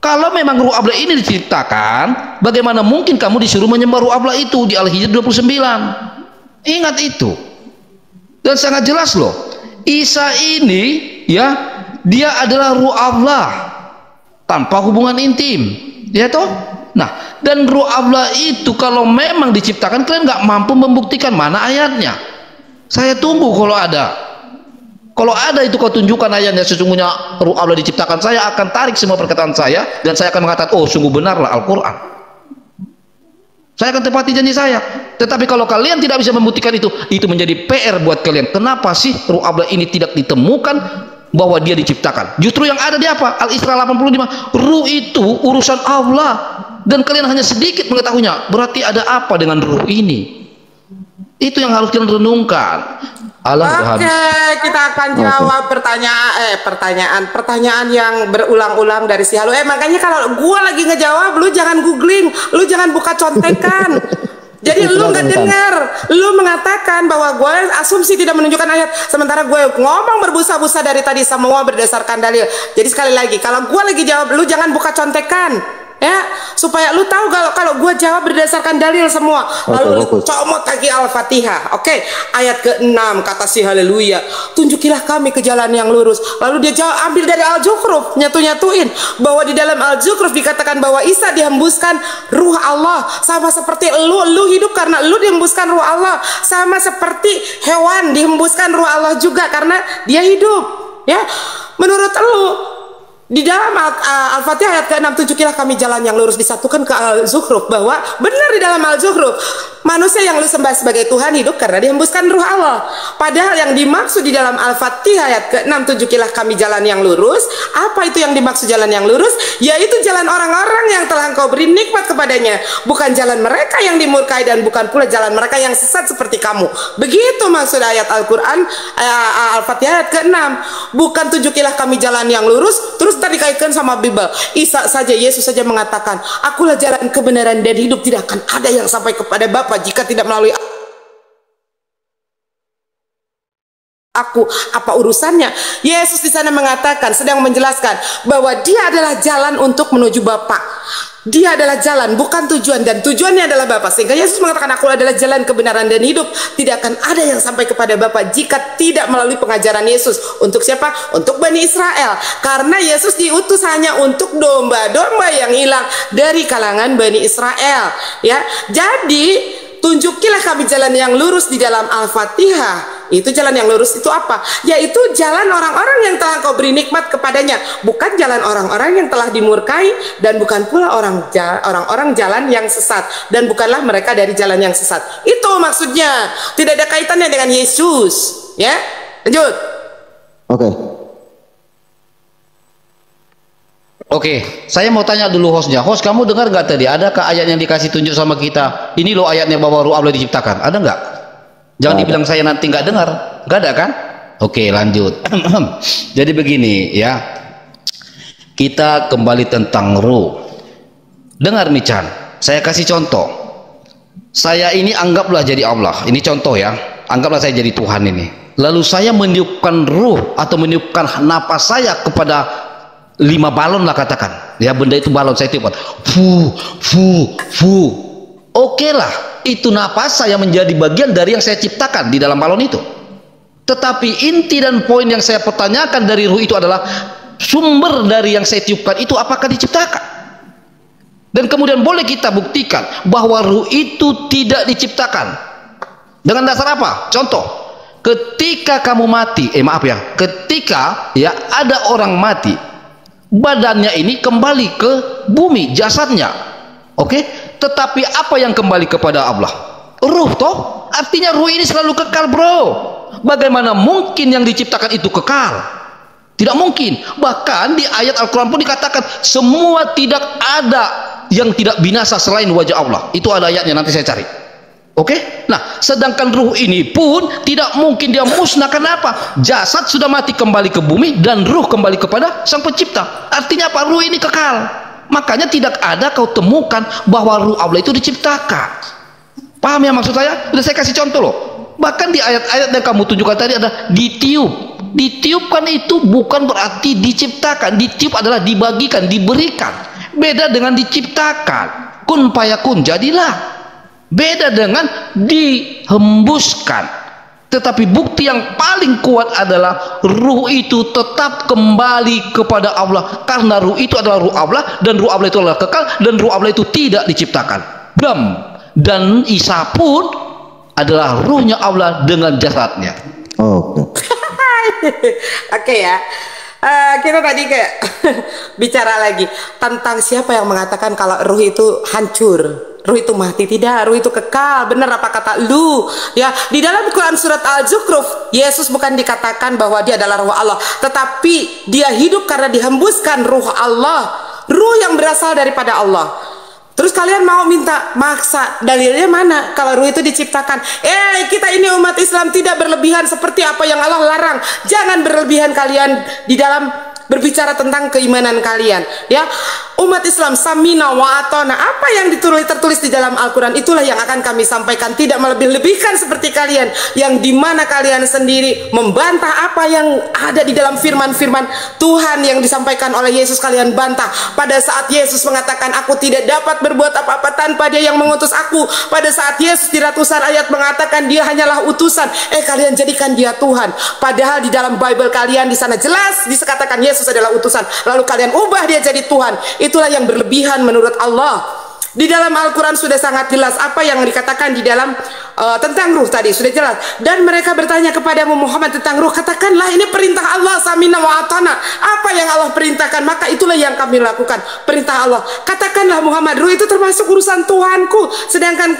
Kalau memang ruh Allah ini diciptakan, bagaimana mungkin kamu disuruh menyembah ruh Allah itu di Al-Hijr 29? Ingat itu. Dan sangat jelas loh, Isa ini ya, dia adalah ruh Allah tanpa hubungan intim, ya toh. Nah, dan ruh Allah itu kalau memang diciptakan, kalian nggak mampu membuktikan, mana ayatnya? Saya tunggu kalau ada. Kalau ada itu kau tunjukkan ayatnya, sesungguhnya ruh Allah diciptakan, saya akan tarik semua perkataan saya dan saya akan mengatakan, oh sungguh benarlah Al-Quran. Saya akan tepati janji saya. Tetapi kalau kalian tidak bisa membuktikan itu menjadi PR buat kalian. Kenapa sih ruh Allah ini tidak ditemukan bahwa dia diciptakan? Justru yang ada di apa? Al-Isra 85, ruh itu urusan Allah dan kalian hanya sedikit mengetahuinya. Berarti ada apa dengan ruh ini? Itu yang harus kalian renungkan. Oke, kita akan jawab pertanyaan yang berulang-ulang dari si Halu. Makanya kalau gua lagi ngejawab, lu jangan googling, lu jangan buka contekan. Jadi lu nggak dengar, lu mengatakan bahwa gue asumsi tidak menunjukkan ayat, sementara gue ngomong berbusa-busa dari tadi semua berdasarkan dalil. Jadi sekali lagi, kalau gue lagi jawab, lu jangan buka contekan. Ya, supaya lu tahu kalau gue jawab berdasarkan dalil semua. Lalu lu comot lagi Al-Fatihah. Oke, ayat ke-6 kata si haleluya, tunjukilah kami ke jalan yang lurus. Lalu dia jawab, ambil dari Al-Zukhruf, nyatuin bahwa di dalam Al-Zukhruf dikatakan bahwa Isa dihembuskan ruh Allah, sama seperti lu hidup karena lu dihembuskan ruh Allah, sama seperti hewan dihembuskan ruh Allah juga karena dia hidup. Ya, menurut lu di dalam Al-Fatihah ayat ke-6, tunjukilah kami jalan yang lurus, disatukan ke Al-Zukhruf bahwa benar di dalam Al-Zukhruf manusia yang lu sembah sebagai Tuhan hidup karena dihembuskan ruh Allah. Padahal yang dimaksud di dalam Al-Fatihah ayat ke-6, tunjukilah kami jalan yang lurus. Apa itu yang dimaksud jalan yang lurus? Yaitu jalan orang-orang yang telah Engkau beri nikmat kepadanya, bukan jalan mereka yang dimurkai dan bukan pula jalan mereka yang sesat seperti kamu. Begitu maksud ayat Al-Quran Al-Fatihah ayat ke-6. Bukan tunjukilah kami jalan yang lurus terus tadi dikaitkan sama Bible. Isa saja, Yesus saja mengatakan, akulah jalan kebenaran dan hidup, tidak akan ada yang sampai kepada Bapa jika tidak melalui aku. Apa urusannya? Yesus di sana mengatakan, sedang menjelaskan bahwa dia adalah jalan untuk menuju Bapa. Dia adalah jalan, bukan tujuan, dan tujuannya adalah Bapa. Sehingga Yesus mengatakan, aku adalah jalan kebenaran dan hidup, tidak akan ada yang sampai kepada Bapa jika tidak melalui pengajaran Yesus. Untuk siapa? Untuk Bani Israel. Karena Yesus diutus hanya untuk domba-domba yang hilang dari kalangan Bani Israel. Ya, jadi tunjukilah kami jalan yang lurus di dalam Al-Fatihah Itu jalan yang lurus itu apa? Yaitu jalan orang-orang yang telah kau beri nikmat kepadanya, bukan jalan orang-orang yang telah dimurkai, dan bukan pula orang-orang jalan yang sesat, dan bukanlah mereka dari jalan yang sesat. Itu maksudnya. Tidak ada kaitannya dengan Yesus. Ya, lanjut. Oke. Oke, saya mau tanya dulu hostnya. Host, kamu dengar nggak tadi? Adakah ayat yang dikasih tunjuk sama kita? Ini loh ayatnya bahwa ruh Allah diciptakan. Ada nggak? Jangan dibilang saya nanti nggak dengar. Nggak ada kan? Oke, lanjut. Jadi begini ya. Kita kembali tentang ruh. Dengar nih Chan, saya kasih contoh. Saya ini anggaplah jadi Allah. Ini contoh ya. Anggaplah saya jadi Tuhan ini. Lalu saya meniupkan ruh atau meniupkan napas saya kepada 5 balon lah katakan ya, benda itu balon, saya tiupkan oke lah, itu napas saya menjadi bagian dari yang saya ciptakan di dalam balon itu. Tetapi inti dan poin yang saya pertanyakan dari ruh itu adalah sumber dari yang saya tiupkan itu apakah diciptakan? Dan kemudian boleh kita buktikan bahwa ruh itu tidak diciptakan dengan dasar apa? Contoh, ketika kamu mati, ketika ya ada orang mati, badannya ini kembali ke bumi, jasadnya, oke? Tetapi apa yang kembali kepada Allah? Ruh toh? Artinya ruh ini selalu kekal, bro. Bagaimana mungkin yang diciptakan itu kekal? Tidak mungkin. Bahkan di ayat Al-Quran pun dikatakan semua tidak ada yang tidak binasa selain wajah Allah. Itu ada ayatnya, nanti saya cari. Oke? Nah, sedangkan ruh ini pun tidak mungkin dia musnah. Kenapa? Jasad sudah mati kembali ke bumi dan ruh kembali kepada Sang Pencipta. Artinya apa? Ruh ini kekal. Makanya tidak ada kau temukan bahwa ruh Allah itu diciptakan. Paham ya maksud saya? Sudah saya kasih contoh loh. Bahkan di ayat-ayat yang kamu tunjukkan tadi ada ditiup. Ditiupkan itu bukan berarti diciptakan. Ditiup adalah dibagikan, diberikan. Beda dengan diciptakan. Kun fayakun, jadilah. Beda dengan dihembuskan. Tetapi bukti yang paling kuat adalah ruh itu tetap kembali kepada Allah, karena ruh itu adalah ruh Allah, dan ruh Allah itu adalah kekal, dan ruh Allah itu tidak diciptakan. Dan Isa pun adalah ruhnya Allah dengan jasadnya. Oke ya. Kita tadi kayak bicara lagi tentang siapa yang mengatakan kalau ruh itu hancur, ruh itu mati. Tidak, ruh itu kekal. Benar apa kata lu ya? Di dalam Quran surat Al-Zukhruf, Yesus bukan dikatakan bahwa dia adalah ruh Allah, tetapi dia hidup karena dihembuskan ruh Allah, ruh yang berasal daripada Allah. Terus kalian mau minta maksa, dalilnya mana kalau ruh itu diciptakan? Kita ini umat Islam tidak berlebihan seperti apa yang Allah larang. Jangan berlebihan kalian di dalam berbicara tentang keimanan kalian ya. Umat Islam samina wa atona, apa yang tertulis di dalam Al-Quran itulah yang akan kami sampaikan. Tidak melebih-lebihkan seperti kalian, yang dimana kalian sendiri membantah apa yang ada di dalam firman-firman Tuhan yang disampaikan oleh Yesus. Kalian bantah pada saat Yesus mengatakan aku tidak dapat berbuat apa-apa tanpa dia yang mengutus aku. Pada saat Yesus di ratusan ayat mengatakan dia hanyalah utusan, kalian jadikan dia Tuhan. Padahal di dalam Bible kalian di sana jelas dikatakan Yesus adalah utusan, lalu kalian ubah dia jadi Tuhan. Itulah yang berlebihan menurut Allah. Di dalam Al-Quran sudah sangat jelas apa yang dikatakan di dalam tentang ruh tadi, sudah jelas. Dan mereka bertanya kepadamu Muhammad tentang ruh, katakanlah ini perintah Allah, samina wa atana. Apa yang Allah perintahkan, maka itulah yang kami lakukan, perintah Allah. Katakanlah Muhammad, ruh itu termasuk urusan Tuhanku, sedangkan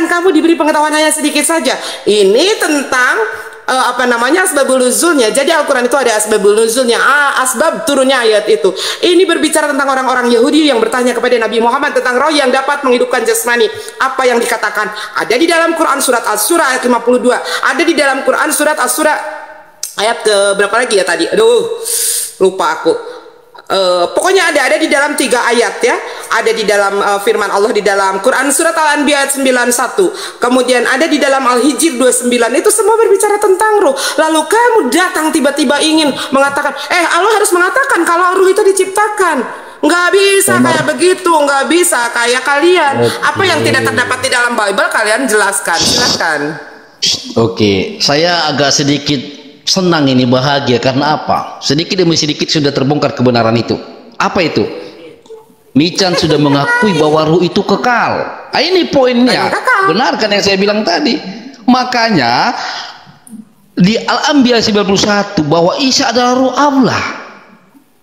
kamu diberi pengetahuan hanya sedikit saja. Ini tentang asbabul nuzulnya. Jadi Al-Quran itu ada asbabul nuzulnya, asbab turunnya ayat itu. Ini berbicara tentang orang-orang Yahudi yang bertanya kepada Nabi Muhammad tentang roh yang dapat menghidupkan jasmani. Apa yang dikatakan? Ada di dalam Quran surat As-Surah ayat 52. Ada di dalam Quran surat As-Surah ayat ke berapa lagi ya tadi? Lupa aku. Pokoknya ada di dalam 3 ayat ya. Ada di dalam firman Allah di dalam Quran surat Al-Anbiya ayat 91. Kemudian ada di dalam Al-Hijr 29. Itu semua berbicara tentang ruh. Lalu kamu datang tiba-tiba ingin mengatakan, Allah harus mengatakan kalau ruh itu diciptakan. Nggak bisa kayak begitu, nggak bisa kayak kalian. Apa yang tidak terdapat di dalam Bible kalian jelaskan, silakan. Oke, saya agak sedikit senang ini, bahagia karena apa? Sedikit demi sedikit sudah terbongkar kebenaran itu. Apa itu? Michan sudah mengakui bahwa ruh itu kekal. Ini poinnya. Benar kan yang saya bilang tadi? Makanya di Al-Anbiya 91 bahwa Isa adalah ruh Allah.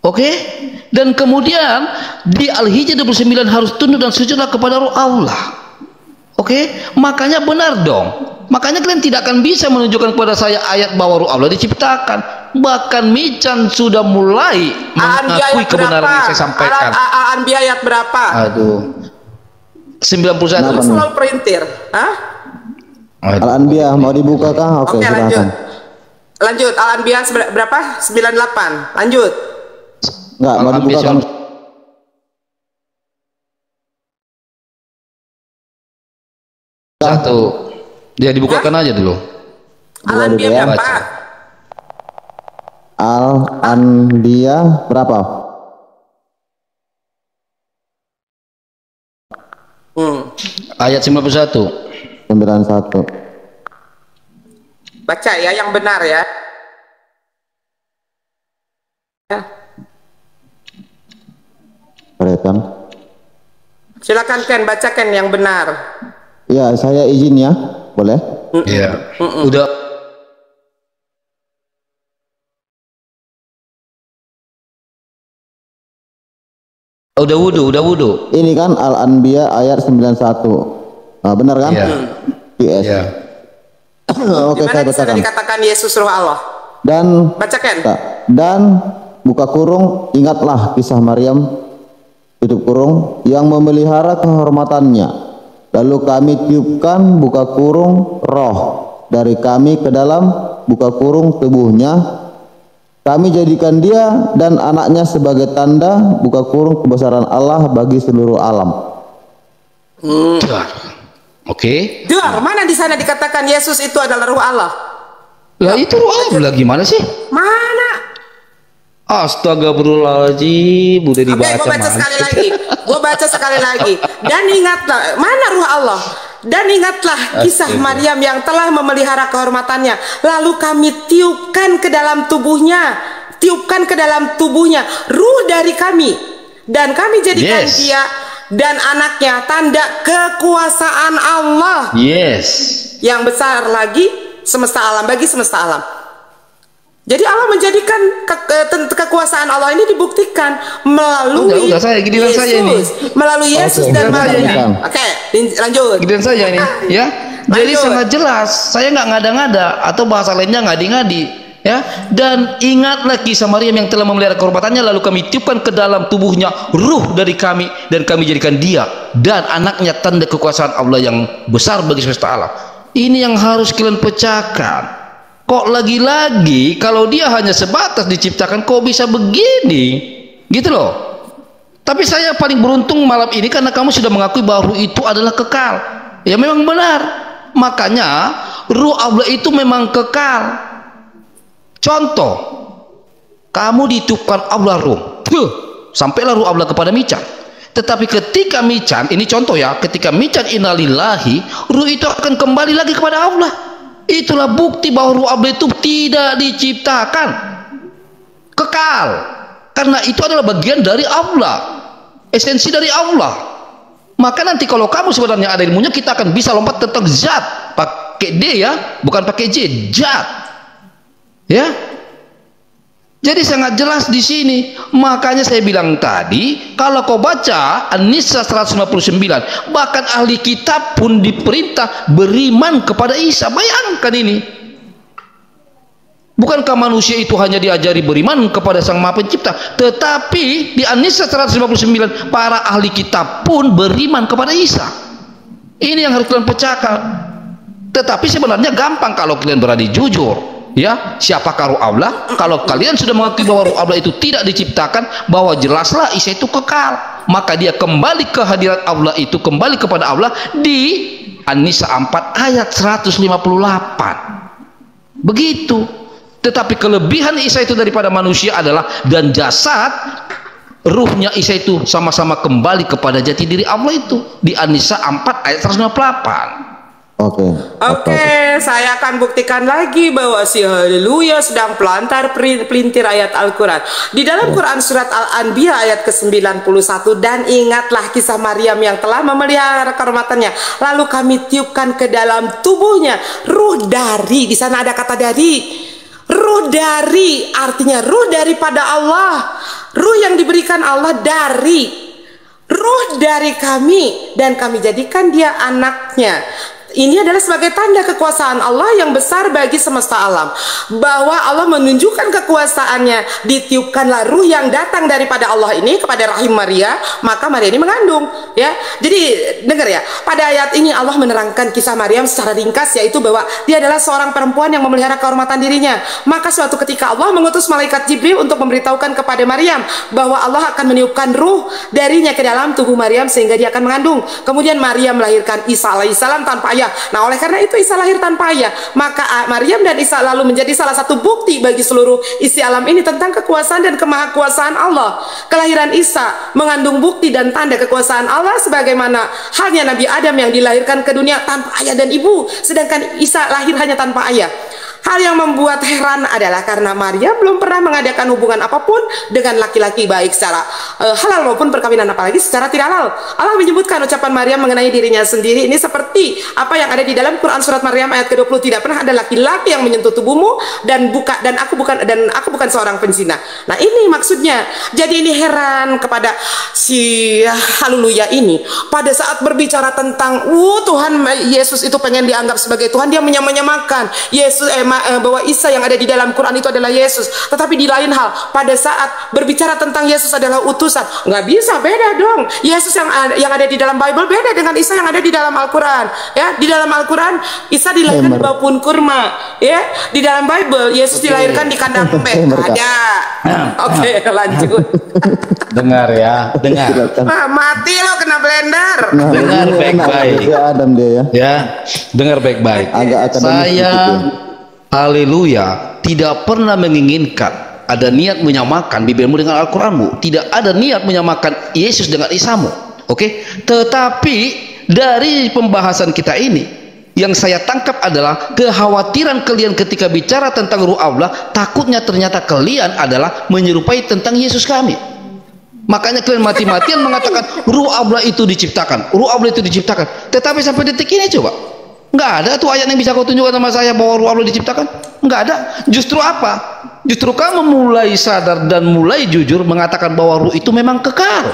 Oke? Dan kemudian di Al-Hijr 29 harus tunduk dan sujudlah kepada ruh Allah. Oke? Makanya benar dong. Makanya kalian tidak akan bisa menunjukkan kepada saya ayat bahwa ruh Allah diciptakan. Bahkan Mican sudah mulai mengakui kebenaran yang saya sampaikan. Al-Anbiya ayat berapa? Aduh. 91. Lu selalu perintir. Hah? Al-Anbiya mau dibuka kah? Oke, lanjut. silakan. Lanjut. Al-Anbiya berapa? 98. Lanjut. Enggak, mau dibuka kan? Satu. Dia dibukakan aja dulu. Al-Anbiya ya. berapa? Al-Anbiya berapa? Ayat 91. 91. Baca ya yang benar ya. Kelihatan. Silakan Ken, bacakan yang benar. Ya, saya izin ya. Boleh? Iya. Udah. Udah wudu. Ini kan Al-Anbiya ayat 91. Nah, benar kan? Iya. Yes. Iya. Oke, saya Di mana di sana bacakan. dikatakan Yesus ruh Allah? Dan Bacakan. dan buka kurung, ingatlah kisah Maryam, tutup kurung, yang memelihara kehormatannya. Lalu kami tiupkan, buka kurung, roh dari kami ke dalam, buka kurung, tubuhnya. Kami jadikan dia dan anaknya sebagai tanda, buka kurung, kebesaran Allah bagi seluruh alam. Oke. Duar, mana di sana dikatakan Yesus itu adalah ruh Allah? Lah itu ruh Allah gimana sih? Mana? Astagfirullahaladzim, udah Oke, dibaca. gue baca sekali lagi. Gue baca sekali lagi. Dan ingatlah, mana ruh Allah? Dan ingatlah kisah Maryam yang telah memelihara kehormatannya. Lalu kami tiupkan ke dalam tubuhnya. Tiupkan ke dalam tubuhnya ruh dari kami. Dan kami jadikan dia dan anaknya tanda kekuasaan Allah. Yes. Yang besar lagi semesta alam, bagi semesta alam. Jadi Allah menjadikan kekuasaan Allah ini dibuktikan melalui udah saya, giliran Yesus, saya ini. melalui Yesus Oke, dan giliran saya Maria. ini. Oke, lanjut. Giliran saya ini, ya. Jadi Lanjut. sangat jelas, saya nggak ngada-ngada atau bahasa lainnya ngadi-ngadi, ya. Dan ingatlah kisah Maryam yang telah memelihara kehormatannya, lalu kami tiupkan ke dalam tubuhnya ruh dari kami dan kami jadikan dia dan anaknya tanda kekuasaan Allah yang besar bagi semesta alam. Ini yang harus kalian pecahkan. Kok lagi-lagi kalau dia hanya sebatas diciptakan kok bisa begini, gitu loh. Tapi saya paling beruntung malam ini karena kamu sudah mengakui bahwa ruh itu adalah kekal. Ya memang benar. Makanya ruh Allah itu memang kekal. Contoh, kamu ditiupkan Allah ruh, sampailah ruh Allah kepada Mican. Tetapi ketika Mican, ini contoh ya, ketika Mican innalillahi, ruh itu akan kembali lagi kepada Allah. Itulah bukti bahwa ruh Allah itu tidak diciptakan, kekal, karena itu adalah bagian dari Allah, esensi dari Allah. Maka nanti kalau kamu sebenarnya ada ilmunya, kita akan bisa lompat tentang zat, pakai D ya, bukan pakai J, zat, ya. Jadi sangat jelas di sini. Makanya saya bilang tadi, kalau kau baca An-Nisa 159, bahkan ahli kitab pun diperintah beriman kepada Isa. Bayangkan ini. Bukankah manusia itu hanya diajari beriman kepada Sang Maha Pencipta, tetapi di An-Nisa 159 para ahli kitab pun beriman kepada Isa. Ini yang harus kalian pecahkan. Tetapi sebenarnya gampang kalau kalian berani jujur. Ya, siapakah ruh Allah? Kalau kalian sudah mengakui bahwa ruh Allah itu tidak diciptakan, bahwa jelaslah Isa itu kekal, maka dia kembali ke hadirat Allah itu, kembali kepada Allah di An-Nisa 4 ayat 158. Begitu. Tetapi kelebihan Isa itu daripada manusia adalah dan jasad ruhnya Isa itu sama-sama kembali kepada jati diri Allah itu di An-Nisa 4 ayat 158. Oke. Oke, saya akan buktikan lagi bahwa si haleluya sedang pelantar pelintir ayat Al-Quran. Di dalam Quran surat Al-Anbiya ayat ke-91, dan ingatlah kisah Maryam yang telah memelihara kehormatannya. Lalu kami tiupkan ke dalam tubuhnya ruh dari, di sana ada kata dari. Ruh dari artinya ruh daripada Allah. Ruh yang diberikan Allah dari. Ruh dari kami dan kami jadikan dia anaknya. Ini adalah sebagai tanda kekuasaan Allah yang besar bagi semesta alam, bahwa Allah menunjukkan kekuasaannya. Ditiupkanlah ruh yang datang daripada Allah ini kepada rahim Maria, maka Maria ini mengandung, ya. Jadi dengar ya, pada ayat ini Allah menerangkan kisah Maryam secara ringkas, yaitu bahwa dia adalah seorang perempuan yang memelihara kehormatan dirinya. Maka suatu ketika Allah mengutus malaikat Jibril untuk memberitahukan kepada Maryam bahwa Allah akan meniupkan ruh darinya ke dalam tubuh Maryam sehingga dia akan mengandung. Kemudian Maryam melahirkan Isa alaihissalam tanpa ayah. Nah, oleh karena itu Isa lahir tanpa ayah. Maka Maryam dan Isa lalu menjadi salah satu bukti bagi seluruh isi alam ini tentang kekuasaan dan kemahakuasaan Allah. Kelahiran Isa mengandung bukti dan tanda kekuasaan Allah, sebagaimana halnya Nabi Adam yang dilahirkan ke dunia tanpa ayah dan ibu, sedangkan Isa lahir hanya tanpa ayah. Hal yang membuat heran adalah karena Maria belum pernah mengadakan hubungan apapun dengan laki-laki, baik secara halal maupun perkawinan, apalagi secara tidak halal. Allah menyebutkan ucapan Maria mengenai dirinya sendiri ini seperti apa yang ada di dalam Quran surat Maryam ayat ke-20, tidak pernah ada laki-laki yang menyentuh tubuhmu dan aku bukan seorang penzina. Nah, ini maksudnya. Jadi ini heran kepada si haleluya ini pada saat berbicara tentang Tuhan Yesus itu pengen dianggap sebagai Tuhan, dia menyamakan Yesus bahwa Isa yang ada di dalam Quran itu adalah Yesus. Tetapi di lain hal, pada saat berbicara tentang Yesus adalah utusan, nggak bisa, beda dong. Yesus yang ada di dalam Bible beda dengan Isa yang ada di dalam Al-Quran. Ya, di dalam Al-Quran Isa dilahirkan di bawah pohon kurma. Ya, di dalam Bible Yesus dilahirkan di kandang bebek. Ada. Oke, lanjut. Dengar ya, dengar. Mati lo kena blender. Dengar baik-baik. Adam dia ya. Ya, dengar baik-baik. Saya haleluya tidak pernah menginginkan ada niat menyamakan Bibelmu dengan Al-Quranmu. Tidak ada niat menyamakan Yesus dengan Isamu. Oke? Tetapi dari pembahasan kita ini yang saya tangkap adalah kekhawatiran kalian ketika bicara tentang ruh Allah, takutnya ternyata kalian adalah menyerupai tentang Yesus kami. Makanya kalian mati-matian mengatakan ruh Allah itu diciptakan, ruh Allah itu diciptakan. Tetapi sampai detik ini coba, nggak ada tuh ayat yang bisa kau tunjukkan sama saya bahwa ruh Allah diciptakan. Nggak ada. Justru apa? Justru kamu mulai sadar dan mulai jujur mengatakan bahwa ruh itu memang kekal.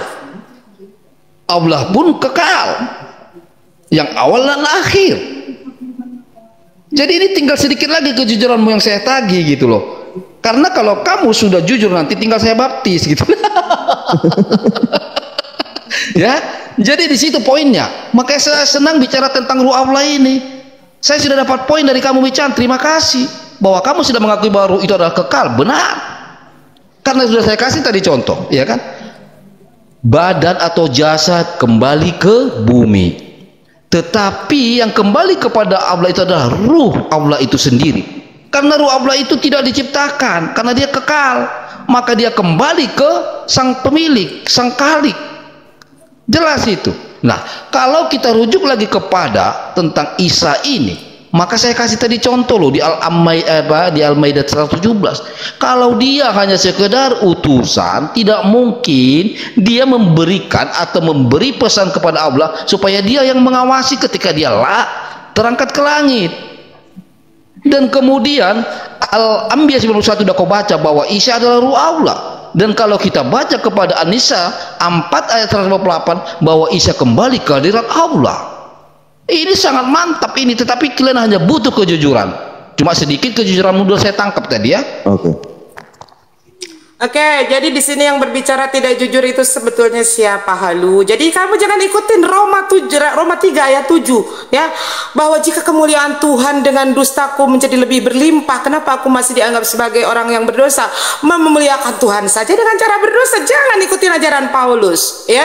Allah pun kekal, yang awal dan akhir. Jadi ini tinggal sedikit lagi kejujuranmu yang saya tagih gitu loh. Karena kalau kamu sudah jujur nanti tinggal saya baptis gitu. Ya, jadi di situ poinnya. Makanya saya senang bicara tentang ruh Allah ini. Saya sudah dapat poin dari kamu, Michan. Terima kasih bahwa kamu sudah mengakui bahwa ruh itu adalah kekal. Benar. Karena sudah saya kasih tadi contoh, ya kan? Badan atau jasad kembali ke bumi. Tetapi yang kembali kepada Allah itu adalah ruh Allah itu sendiri. Karena ruh Allah itu tidak diciptakan, karena dia kekal, maka dia kembali ke sang pemilik, sang khalik. Jelas itu. Nah, kalau kita rujuk lagi kepada tentang Isa ini, maka saya kasih tadi contoh loh di Al-Maidah 117. Kalau dia hanya sekedar utusan, tidak mungkin dia memberikan atau memberi pesan kepada Allah supaya dia yang mengawasi ketika dia terangkat ke langit. Dan kemudian Al-Anbiya 91 sudah kau baca bahwa Isa adalah ruh Allah. Dan kalau kita baca kepada An-Nisa 4 ayat 158 bahwa Isa kembali ke hadirat Allah. Ini sangat mantap ini, tetapi kalian hanya butuh kejujuran. Cuma sedikit kejujuran mudah saya tangkap tadi ya. Oke, jadi di sini yang berbicara tidak jujur itu sebetulnya siapa, Halu? Jadi kamu jangan ikutin Roma 3 ayat 7 ya, bahwa jika kemuliaan Tuhan dengan dustaku menjadi lebih berlimpah, kenapa aku masih dianggap sebagai orang yang berdosa? Memuliakan Tuhan saja dengan cara berdosa. Jangan ikutin ajaran Paulus ya.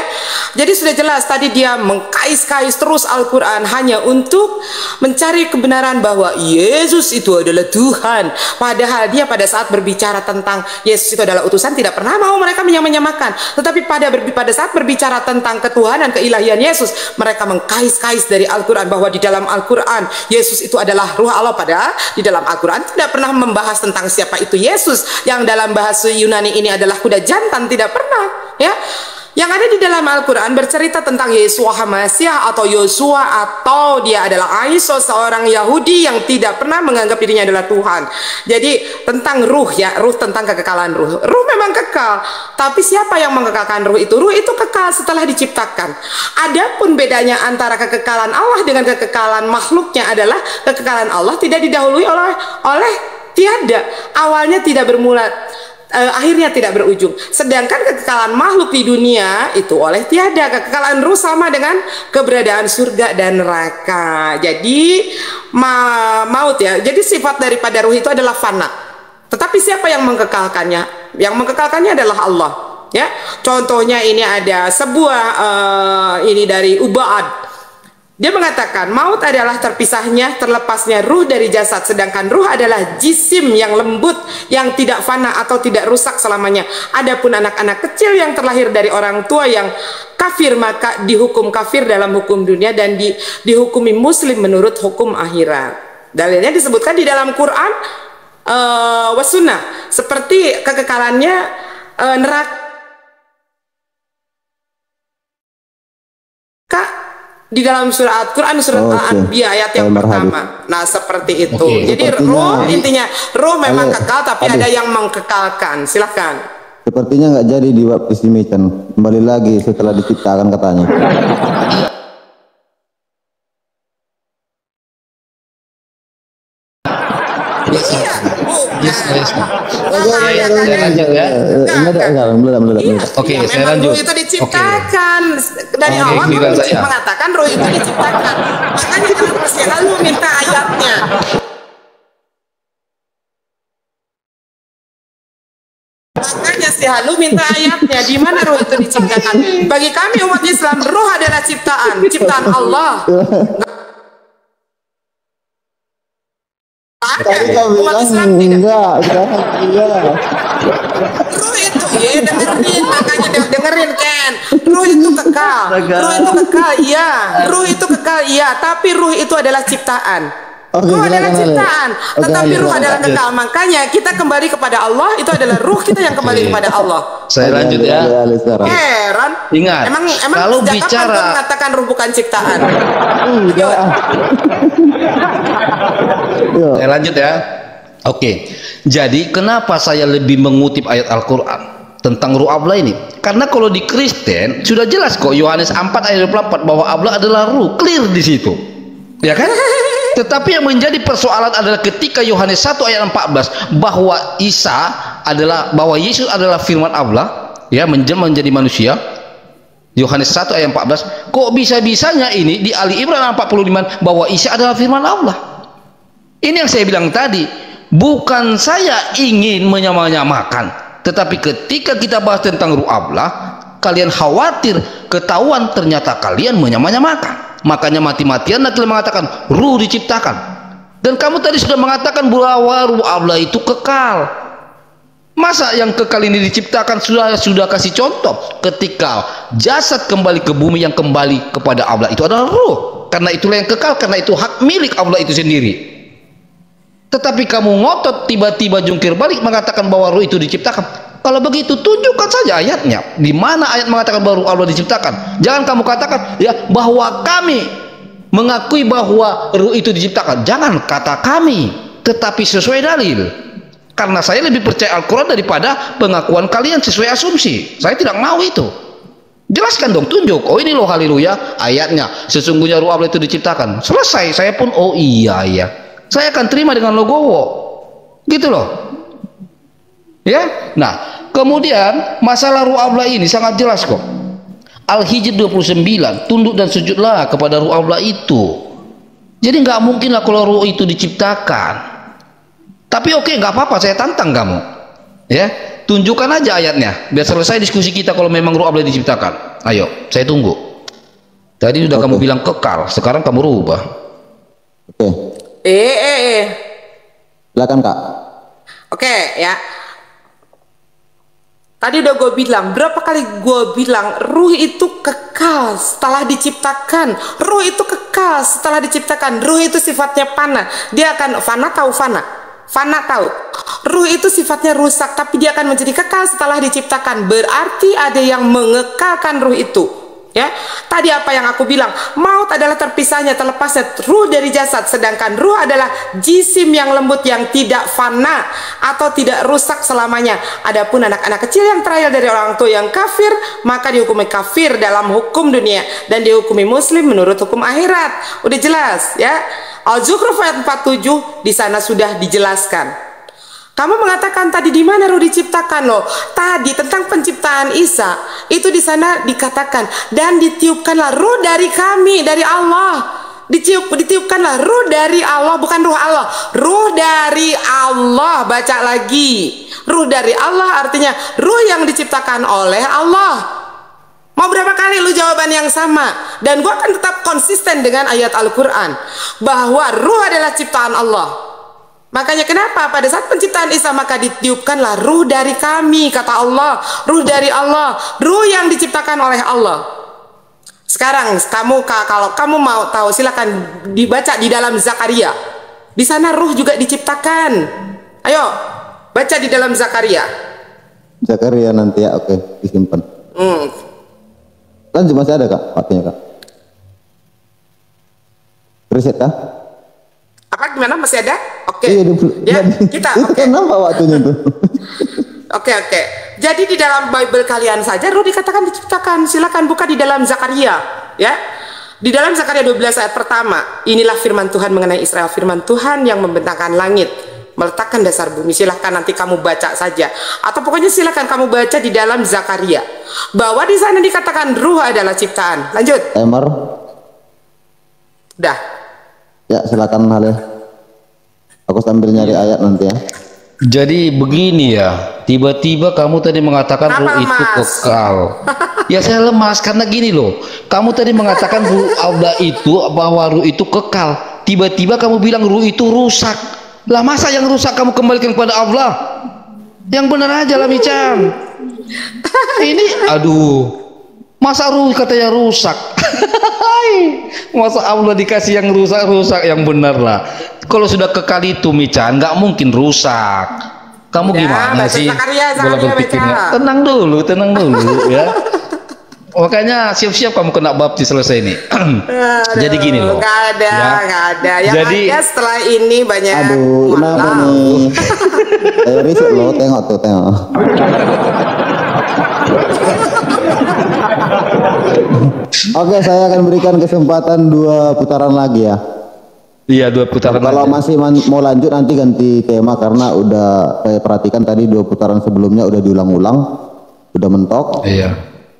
Jadi sudah jelas tadi dia mengkais-kais terus Al-Quran hanya untuk mencari kebenaran bahwa Yesus itu adalah Tuhan. Padahal dia pada saat berbicara tentang Yesus itu adalah segala utusan tidak pernah mau mereka menyamakan. Tetapi pada saat berbicara tentang ketuhanan, keilahian Yesus, mereka mengkais-kais dari Al-Quran bahwa di dalam Al-Quran Yesus itu adalah Ruh Allah. Padahal di dalam Al-Quran tidak pernah membahas tentang siapa itu Yesus. Yang dalam bahasa Yunani ini adalah kuda jantan, tidak pernah, ya. Yang ada di dalam Al-Quran bercerita tentang Yesua HaMasiah atau Yosua, atau dia adalah Aiso, seorang Yahudi yang tidak pernah menganggap dirinya adalah Tuhan. Jadi tentang ruh, ya, ruh, tentang kekekalan ruh. Ruh memang kekal, tapi siapa yang mengekalkan ruh itu? Ruh itu kekal setelah diciptakan. Adapun bedanya antara kekekalan Allah dengan kekekalan makhluknya adalah kekekalan Allah tidak didahului oleh tiada. Awalnya tidak bermula, akhirnya tidak berujung. Sedangkan kekekalan makhluk di dunia itu oleh tiada. Kekekalan ruh sama dengan keberadaan surga dan neraka. Jadi maut, ya. Jadi sifat daripada ruh itu adalah fana. Tetapi siapa yang mengekalkannya? Yang mengekalkannya adalah Allah, ya. Contohnya ini ada sebuah ini dari Uba'ad. Dia mengatakan maut adalah terpisahnya, terlepasnya ruh dari jasad, sedangkan ruh adalah jisim yang lembut, yang tidak fana atau tidak rusak selamanya. Adapun anak-anak kecil yang terlahir dari orang tua yang kafir, maka dihukum kafir dalam hukum dunia dan dihukumi muslim menurut hukum akhirat. Dalilnya disebutkan di dalam Quran wasunnah, seperti kekekalannya neraka di dalam surat Al-Quran, surat Al-Anbiya ayat yang pertama. Nah, seperti itu. Jadi ruh, intinya ruh memang kekal, tapi ada yang mengkekalkan. Silahkan. Sepertinya nggak jadi dibaptis di Michan. Kembali lagi setelah diciptakan katanya. Oke, saya lanjut. Ruh itu diciptakan dari awal, mengatakan ruh itu diciptakan. Makanya kenapa selalu minta ayatnya? Makanya selalu minta ayatnya. Di mana ruh itu diciptakan? Bagi kami umat Islam, ruh adalah ciptaan Allah. Tadi kau bilang enggak. Ruh itu, ya dengerin, makanya dengerin Ken. Ruh itu kekal, ruh itu kekal, iya. Ruh itu kekal, iya. Tapi ruh itu adalah ciptaan. Ruh adalah ciptaan, tetapi ruh adalah kekal. Makanya kita kembali kepada Allah, itu adalah ruh kita yang kembali kepada Allah. Saya lanjut ya. Heran. Ingat, emang kalau sejak bicara kapan mengatakan ruh bukan ciptaan? Saya lanjut ya. Oke. Jadi kenapa saya lebih mengutip ayat Al-Quran tentang ruh Allah ini? Karena kalau di Kristen sudah jelas kok, Yohanes 4 ayat 24, bahwa Allah adalah ruh, clear di situ. Ya kan? Tetapi yang menjadi persoalan adalah ketika Yohanes 1 ayat 14 bahwa bahwa Yesus adalah firman Allah, ya, menjelma menjadi manusia. Yohanes 1 ayat 14, kok bisa-bisanya ini di Ali Imran 45 bahwa Isa adalah firman Allah. Ini yang saya bilang tadi, bukan saya ingin menyamakan, tetapi ketika kita bahas tentang ruh Allah, kalian khawatir ketahuan ternyata kalian menyamakan. Makanya mati-matian kalian mengatakan ruh diciptakan. Dan kamu tadi sudah mengatakan bahwa ruh Allah itu kekal. Masa yang kekal ini diciptakan? Sudah kasih contoh ketika jasad kembali ke bumi, yang kembali kepada Allah itu adalah ruh. Karena itulah yang kekal, karena itu hak milik Allah itu sendiri. Tetapi kamu ngotot tiba-tiba jungkir balik mengatakan bahwa ruh itu diciptakan. Kalau begitu tunjukkan saja ayatnya. Di mana ayat mengatakan bahwa Allah diciptakan? Jangan kamu katakan ya bahwa kami mengakui bahwa ruh itu diciptakan. Jangan kata kami, tetapi sesuai dalil. Karena saya lebih percaya Al-Quran daripada pengakuan kalian sesuai asumsi. Saya tidak mau itu. Jelaskan dong, tunjuk. Oh ini loh haleluya ayatnya. Sesungguhnya ruh Allah itu diciptakan. Selesai. Saya pun oh iya ya. Saya akan terima dengan logowo. Gitu loh. Ya, nah kemudian masalah ruh Allah ini sangat jelas kok. Al-Hijr 29, tunduk dan sujudlah kepada ruh Allah itu. Jadi nggak mungkin lah kalau ruh itu diciptakan. Tapi oke, nggak apa-apa, saya tantang kamu. Ya, tunjukkan aja ayatnya, biar selesai diskusi kita kalau memang ruh Allah diciptakan. Ayo, saya tunggu. Tadi sudah kamu bilang kekal, sekarang kamu rubah. Silakan Kak. Oke, ya. Tadi udah gue bilang, berapa kali gue bilang, ruh itu kekal setelah diciptakan. Ruh itu kekal setelah diciptakan. Ruh itu sifatnya fana. Dia akan fana, tahu fana? Fana tahu. Ruh itu sifatnya rusak, tapi dia akan menjadi kekal setelah diciptakan. Berarti ada yang mengekalkan ruh itu. Ya, tadi apa yang aku bilang, maut adalah terpisahnya, terlepasnya ruh dari jasad, sedangkan ruh adalah jisim yang lembut yang tidak fana atau tidak rusak selamanya. Adapun anak-anak kecil yang terahir dari orang tua yang kafir, maka dihukumi kafir dalam hukum dunia dan dihukumi muslim menurut hukum akhirat. Udah jelas ya. Al-Zukhruf ayat 47 di sana sudah dijelaskan. Kamu mengatakan tadi di mana ruh diciptakan loh? Tadi tentang penciptaan Isa itu di sana dikatakan dan ditiupkanlah ruh dari kami, dari Allah. Ditiupkanlah ruh dari Allah, bukan ruh Allah. Ruh dari Allah, baca lagi. Ruh dari Allah artinya ruh yang diciptakan oleh Allah. Mau berapa kali lu jawaban yang sama? Dan gua akan tetap konsisten dengan ayat Al-Quran bahwa ruh adalah ciptaan Allah. Makanya kenapa pada saat penciptaan Isa maka ditiupkanlah ruh dari kami, kata Allah, ruh dari Allah, ruh yang diciptakan oleh Allah. Sekarang kamu, kalau kamu mau tahu silakan dibaca di dalam Zakaria. Di sana ruh juga diciptakan. Ayo baca di dalam Zakaria. Zakaria nanti ya, oke, disimpan. Lanjut, masih ada kak waktunya kak? Reset kah? Apa gimana, masih ada? Oke. Iya, Ya, kita itu kan nambah waktunya tuh. Oke. Jadi di dalam Bible kalian saja ruh dikatakan diciptakan. Silakan buka di dalam Zakaria, ya. Di dalam Zakaria 12 ayat pertama, inilah firman Tuhan mengenai Israel, firman Tuhan yang membentangkan langit, meletakkan dasar bumi. Silahkan nanti kamu baca saja, atau pokoknya silahkan kamu baca di dalam Zakaria bahwa di sana dikatakan ruh adalah ciptaan. Lanjut. Timer. Udah. Ya silakan Halil. Aku sambil nyari ayat nanti ya. Jadi begini ya, tiba-tiba kamu tadi mengatakan ruh itu kekal. Ya saya lemas karena gini loh, kamu tadi mengatakan ruh Allah itu, bahwa ruh itu kekal. Tiba-tiba kamu bilang ruh itu rusak. Lah masa yang rusak kamu kembalikan kepada Allah? Yang benar aja lah Micam. Ini aduh, masa ruh katanya rusak. Masa Allah dikasih yang rusak-rusak, yang benar lah. Kalau sudah kekal itu Micam nggak mungkin rusak. Kamu gimana sih? Bola berpikirnya. Tenang dulu ya. Makanya siap-siap kamu kena baptis selesai ini. Jadi gini loh. Nggak ada. Yang jadi, ada setelah ini banyak. Aduh, kenapa nih? Riset lo, tengok. Oke, saya akan berikan kesempatan 2 putaran lagi ya. Iya, 2 putaran. Kalau masih mau lanjut nanti ganti tema karena udah saya perhatikan tadi 2 putaran sebelumnya udah diulang-ulang, udah mentok. Iya.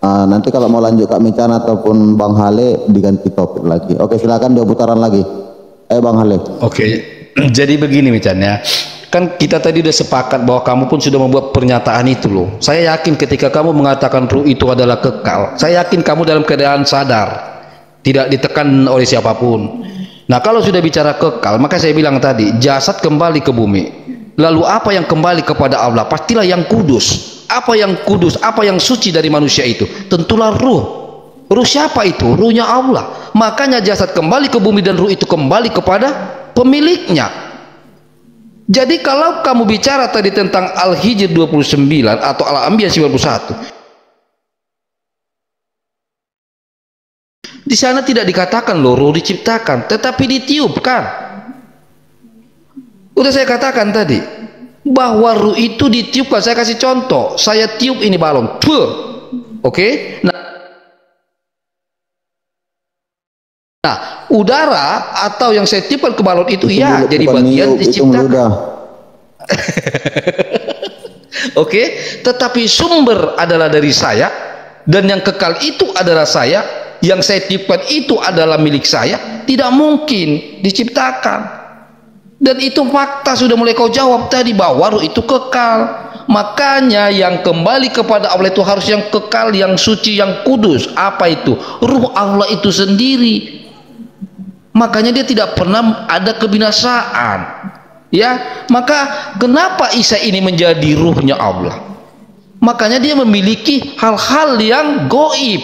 Nanti kalau mau lanjut Kak Mican ataupun Bang Hale diganti topik lagi. Oke, silakan 2 putaran lagi. Bang Hale. Oke. Jadi begini Mican ya. Kan kita tadi udah sepakat bahwa kamu pun sudah membuat pernyataan itu loh. Saya yakin ketika kamu mengatakan ruh itu adalah kekal, saya yakin kamu dalam keadaan sadar, tidak ditekan oleh siapapun. Nah kalau sudah bicara kekal, maka saya bilang tadi jasad kembali ke bumi. Lalu apa yang kembali kepada Allah? Pastilah yang kudus. Apa yang kudus, apa yang suci dari manusia itu? Tentulah ruh. Ruh siapa itu? Ruhnya Allah. Makanya jasad kembali ke bumi dan ruh itu kembali kepada pemiliknya. Jadi kalau kamu bicara tadi tentang Al-Hijr 29 atau Al-Anbiya 91, di sana tidak dikatakan loh ruh diciptakan, tetapi ditiupkan. Udah saya katakan tadi bahwa ruh itu ditiupkan. Saya kasih contoh, saya tiup ini balon, oke? Nah, udara atau yang saya tiupkan ke balon itu ya jadi bagian diciptakan. Oke, tetapi sumber adalah dari saya dan yang kekal itu adalah saya, yang saya tiupkan itu adalah milik saya, tidak mungkin diciptakan. Dan itu fakta, sudah mulai kau jawab tadi bahwa ruh itu kekal. Makanya yang kembali kepada Allah itu harus yang kekal, yang suci, yang kudus. Apa itu? Ruh Allah itu sendiri. Makanya dia tidak pernah ada kebinasaan. Ya, maka kenapa Isa ini menjadi ruhnya Allah? Makanya dia memiliki hal-hal yang goib,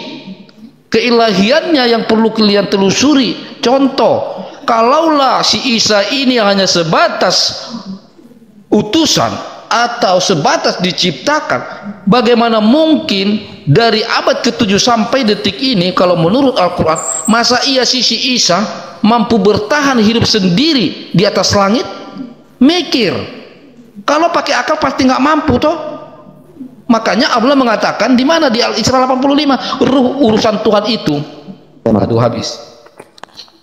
keilahiannya yang perlu kalian telusuri. Contoh, kalaulah si Isa ini hanya sebatas utusan atau sebatas diciptakan, bagaimana mungkin dari abad ke-7 sampai detik ini, kalau menurut Al-Quran, masa iya si Isa mampu bertahan hidup sendiri di atas langit? Mikir, kalau pakai akal pasti nggak mampu toh. Makanya Allah mengatakan di mana di Al-Isra 85, ruh urusan Tuhan itu. Aduh, habis.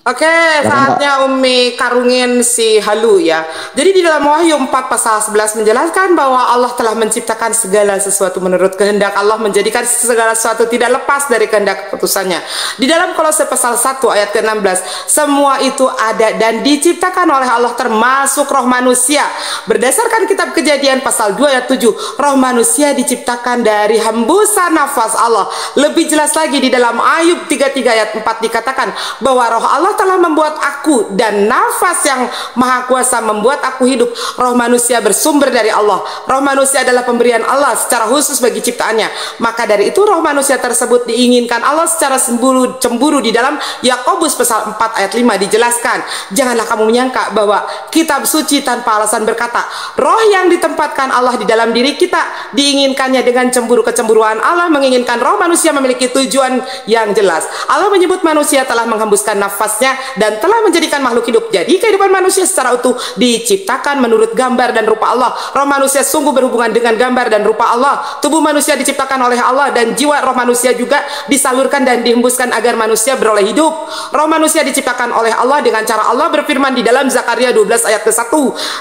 Oke, saatnya Umi karungin si Halu ya. Jadi di dalam Wahyu 4 pasal 11 menjelaskan bahwa Allah telah menciptakan segala sesuatu menurut kehendak Allah, menjadikan segala sesuatu tidak lepas dari kehendak keputusannya. Di dalam Kolose pasal 1 ayat ke-16, semua itu ada dan diciptakan oleh Allah termasuk roh manusia. Berdasarkan kitab Kejadian pasal 2 ayat 7, roh manusia diciptakan dari hembusan nafas Allah. Lebih jelas lagi di dalam Ayub 33 ayat 4 dikatakan bahwa roh Allah telah membuat aku, dan nafas yang maha kuasa membuat aku hidup. Roh manusia bersumber dari Allah. Roh manusia adalah pemberian Allah secara khusus bagi ciptaannya. Maka dari itu roh manusia tersebut diinginkan Allah secara cemburu. Di dalam Yakobus pasal 4 ayat 5 dijelaskan, janganlah kamu menyangka bahwa kitab suci tanpa alasan berkata, roh yang ditempatkan Allah di dalam diri kita diinginkannya dengan cemburu. Kecemburuan Allah menginginkan roh manusia memiliki tujuan yang jelas. Allah menyebut manusia telah menghembuskan nafasnya dan telah menjadikan makhluk hidup. Jadi kehidupan manusia secara utuh diciptakan menurut gambar dan rupa Allah. Roh manusia sungguh berhubungan dengan gambar dan rupa Allah. Tubuh manusia diciptakan oleh Allah dan jiwa roh manusia juga disalurkan dan dihembuskan agar manusia beroleh hidup. Roh manusia diciptakan oleh Allah dengan cara Allah berfirman di dalam Zakaria 12 ayat ke-1.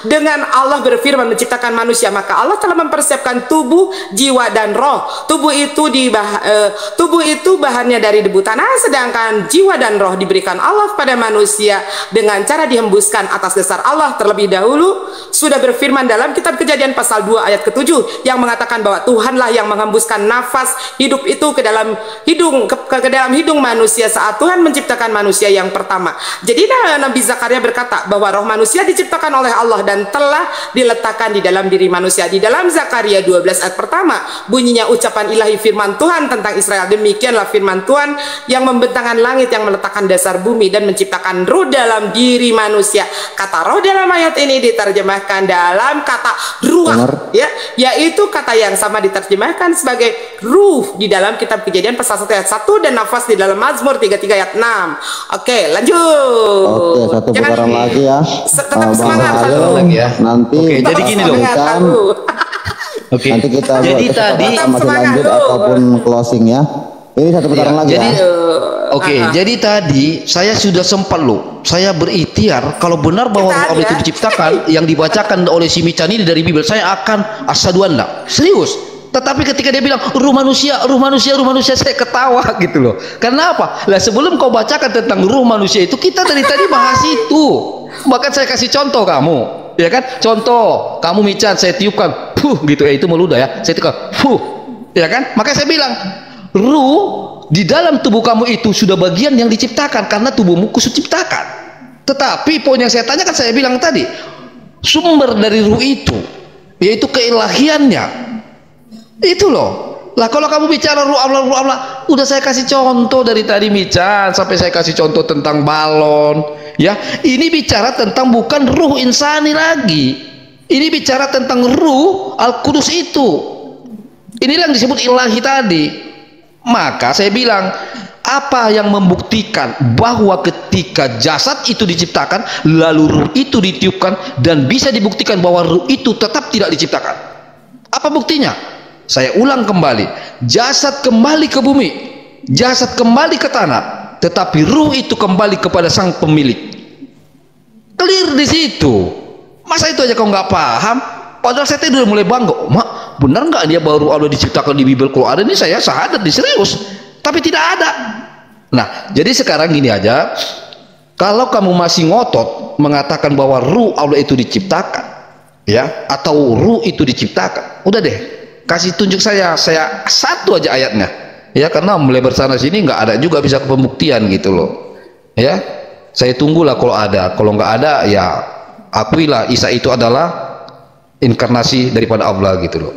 Dengan Allah berfirman menciptakan manusia, maka Allah telah mempersiapkan tubuh, jiwa dan roh. Tubuh itu bahannya dari debu tanah, sedangkan jiwa dan roh diberikan Allah pada manusia dengan cara dihembuskan atas dasar Allah terlebih dahulu sudah berfirman dalam kitab Kejadian pasal 2 ayat ke-7 yang mengatakan bahwa Tuhanlah yang menghembuskan nafas hidup itu ke dalam hidung manusia saat Tuhan menciptakan manusia yang pertama. Jadi Nabi Zakaria berkata bahwa roh manusia diciptakan oleh Allah dan telah diletakkan di dalam diri manusia. Di dalam Zakaria 12 ayat pertama bunyinya ucapan ilahi firman Tuhan tentang Israel. Demikianlah firman Tuhan yang membentangkan langit, yang meletakkan dasar bumi dan menciptakan ruh dalam diri manusia. Kata roh dalam ayat ini diterjemahkan dalam kata ruah, ya, yaitu kata yang sama diterjemahkan sebagai ruh di dalam kitab Kejadian pasal 1 ayat 1 dan nafas di dalam Mazmur 33 ayat 6. Oke, lanjut. Oke, satu putaran lagi ya. Tetap semangat lagi ya. Nanti Oke, jadi gini dong. Oke. Nanti kita Jadi buat tadi masih lanjut ataupun closing ya. Ini satu putaran lagi jadi, ya. Oke, jadi tadi saya sudah sempat loh. Saya berikhtiar kalau benar bahwa roh Allah itu diciptakan yang dibacakan oleh si Mican ini dari Bible, saya akan asyhadu anna. Serius. Tetapi ketika dia bilang ruh manusia, saya ketawa gitu loh. Karena apa? Lah sebelum kau bacakan tentang ruh manusia itu, kita dari tadi bahas itu. Bahkan saya kasih contoh kamu, ya kan? Contoh, kamu Mican, saya tiupkan, gitu ya, itu meludah ya. Saya tiupkan, ya kan? Maka saya bilang, ruh di dalam tubuh kamu itu sudah bagian yang diciptakan karena tubuhmu khusus ciptakan. Tetapi poin yang saya tanyakan, saya bilang tadi, sumber dari ruh itu yaitu keilahiannya. Itu loh. Lah kalau kamu bicara ruh Allah, udah saya kasih contoh dari tadi Mican sampai saya kasih contoh tentang balon, ya. Ini bicara tentang bukan ruh insani lagi. Ini bicara tentang ruh Al-Qudus itu. Inilah yang disebut ilahi tadi. Maka saya bilang, apa yang membuktikan bahwa ketika jasad itu diciptakan lalu ruh itu ditiupkan dan bisa dibuktikan bahwa ruh itu tetap tidak diciptakan? Apa buktinya? Saya ulang kembali, jasad kembali ke bumi, jasad kembali ke tanah, tetapi ruh itu kembali kepada sang pemilik. Clear di situ. Masa itu aja kau nggak paham? Padahal saya udah mulai bangga. Mak, benar nggak dia baru Allah diciptakan di Bible? Kalau ada ini saya syahadat di serius, tapi tidak ada. Nah, jadi sekarang gini aja, kalau kamu masih ngotot mengatakan bahwa ruh Allah itu diciptakan, ya, atau ruh itu diciptakan, udah deh, kasih tunjuk saya satu aja ayatnya, ya, karena melebar sana sini nggak ada juga bisa ke pembuktian gitu loh, ya. Saya tunggulah kalau ada, kalau nggak ada ya akuilah Isa itu adalah inkarnasi daripada Allah gitu loh.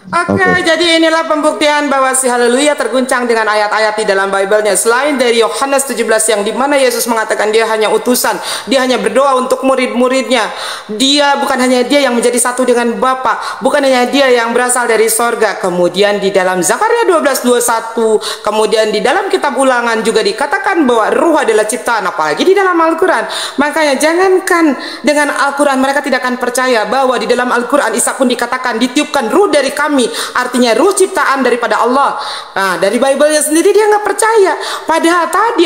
Oke, Oke. jadi inilah pembuktian bahwa si haleluya terguncang dengan ayat-ayat di dalam Bible-nya. Selain dari Yohanes 17 yang dimana Yesus mengatakan dia hanya utusan, dia hanya berdoa untuk murid-muridnya. Dia bukan hanya dia yang menjadi satu dengan Bapa, bukan hanya dia yang berasal dari sorga. Kemudian di dalam Zakaria 12:21, kemudian di dalam kitab Ulangan juga dikatakan bahwa ruh adalah ciptaan, apalagi di dalam Al-Quran. Makanya jangankan dengan Al-Quran mereka tidak akan percaya bahwa di dalam Al-Quran Isa pun dikatakan ditiupkan ruh dari kami, artinya ruh ciptaan daripada Allah. Nah, dari Bible-nya sendiri dia nggak percaya. Padahal tadi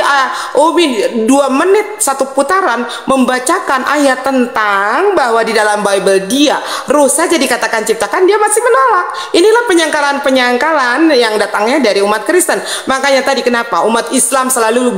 Umi 2 menit satu putaran membacakan ayat tentang bahwa di dalam Bible dia ruh saja dikatakan ciptakan, dia masih menolak. Inilah penyangkalan-penyangkalan yang datangnya dari umat Kristen. Makanya tadi kenapa umat Islam selalu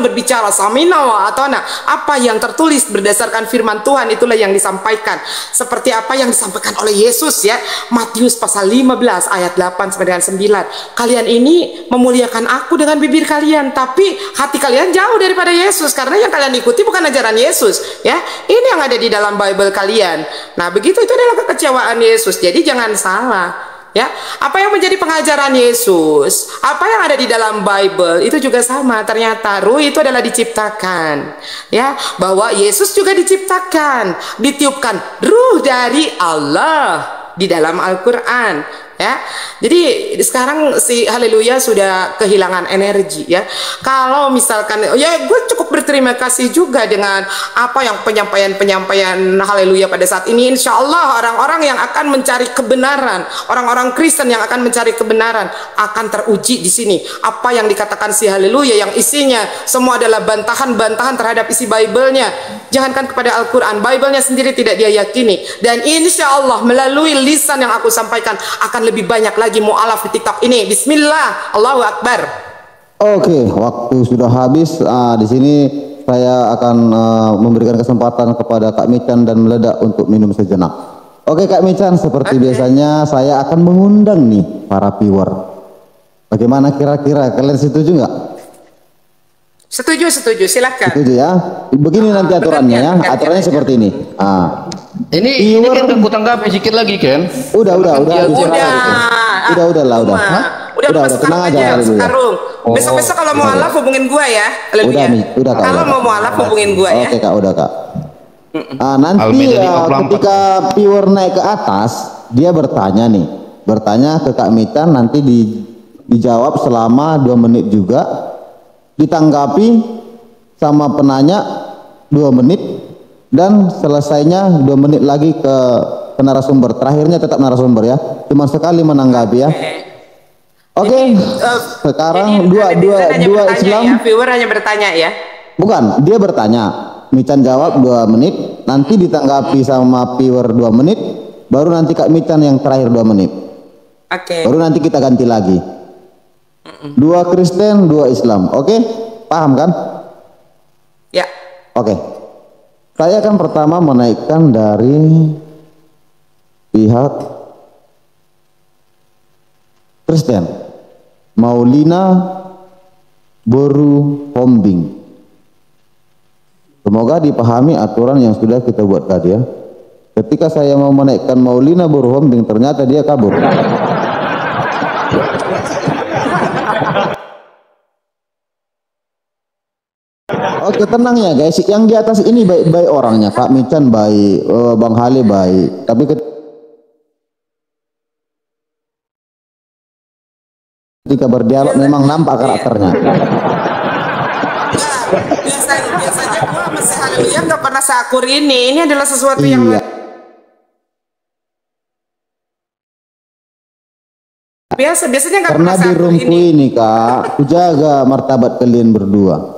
berbicara samina wa atona, apa yang tertulis berdasarkan firman Tuhan itulah yang disampaikan. Seperti apa yang disampaikan oleh Yesus ya, Matius pasal 15 ayat 8 sampai dengan 9. Kalian ini memuliakan aku dengan bibir kalian, tapi hati kalian jauh daripada Yesus, karena yang kalian ikuti bukan ajaran Yesus ya. Ini yang ada di dalam Bible kalian. Nah, begitu itu adalah kekecewaan Yesus. Jadi jangan salah ya, apa yang menjadi pengajaran Yesus, apa yang ada di dalam Bible itu juga sama. Ternyata ruh itu adalah diciptakan ya, bahwa Yesus juga diciptakan, ditiupkan ruh dari Allah di dalam Al-Quran ya. Jadi sekarang si haleluya sudah kehilangan energi ya. Kalau misalkan ya, gue cukup berterima kasih juga dengan apa yang penyampaian haleluya pada saat ini. Insya Allah orang-orang yang akan mencari kebenaran, orang-orang Kristen yang akan mencari kebenaran akan teruji di sini. Apa yang dikatakan si haleluya yang isinya semua adalah bantahan-bantahan terhadap isi Bible-nya. Jangankan kepada Al-Quran, Bible-nya sendiri tidak dia yakini. Dan insya Allah melalui lisan yang aku sampaikan akan lebih banyak lagi mu'alaf di TikTok ini. Bismillah, Allahu Akbar. Oke, waktu sudah habis. Di sini saya akan memberikan kesempatan kepada Kak Michan dan Meledak untuk minum sejenak. Oke Kak Michan, seperti biasanya saya akan mengundang nih para viewer. Bagaimana kira-kira, kalian setuju nggak? Setuju, silakan. Setuju ya. Begini nanti aturannya ya. Aturannya seperti ini. Ini kan aku tanggapi sedikit lagi kan? Udah. Udah, Tenang aja. Sekarung. Besok-besok kalau mau alaf hubungin gua ya. Udah Kak. Kalau mau alaf hubungin gua ya. Oke Kak, udah Kak. Nanti ketika viewer naik ke atas, dia bertanya ke Kak Michan, nanti dijawab selama 2 menit juga. Ditanggapi sama penanya 2 menit, dan selesainya 2 menit lagi ke narasumber. Terakhirnya tetap narasumber ya, cuma sekali menanggapi ya. Oke. Sekarang dua Islam ya, viewer hanya bertanya ya, bukan, dia bertanya, Michan jawab 2 menit, nanti ditanggapi sama viewer 2 menit, baru nanti Kak Michan yang terakhir 2 menit. Baru nanti kita ganti lagi. 2 Kristen, 2 Islam. Oke, paham kan? Ya. Oke. Saya akan pertama menaikkan dari pihak Kristen, Maulina Boru Hombing. Semoga dipahami aturan yang sudah kita buat tadi ya. Ketika saya mau menaikkan Maulina Boru Hombing, ternyata dia kabur. Oke, tenang ya guys, yang di atas ini baik-baik orangnya. Kak Michan baik, Bang Hale baik, tapi ketika berdialog memang nampak karakternya. Biasanya gua masih haleluya nggak pernah seakur ini. Ini adalah sesuatu yang biasanya nggak karena pernah di seakur roomku ini Kak, ku jaga martabat kalian berdua.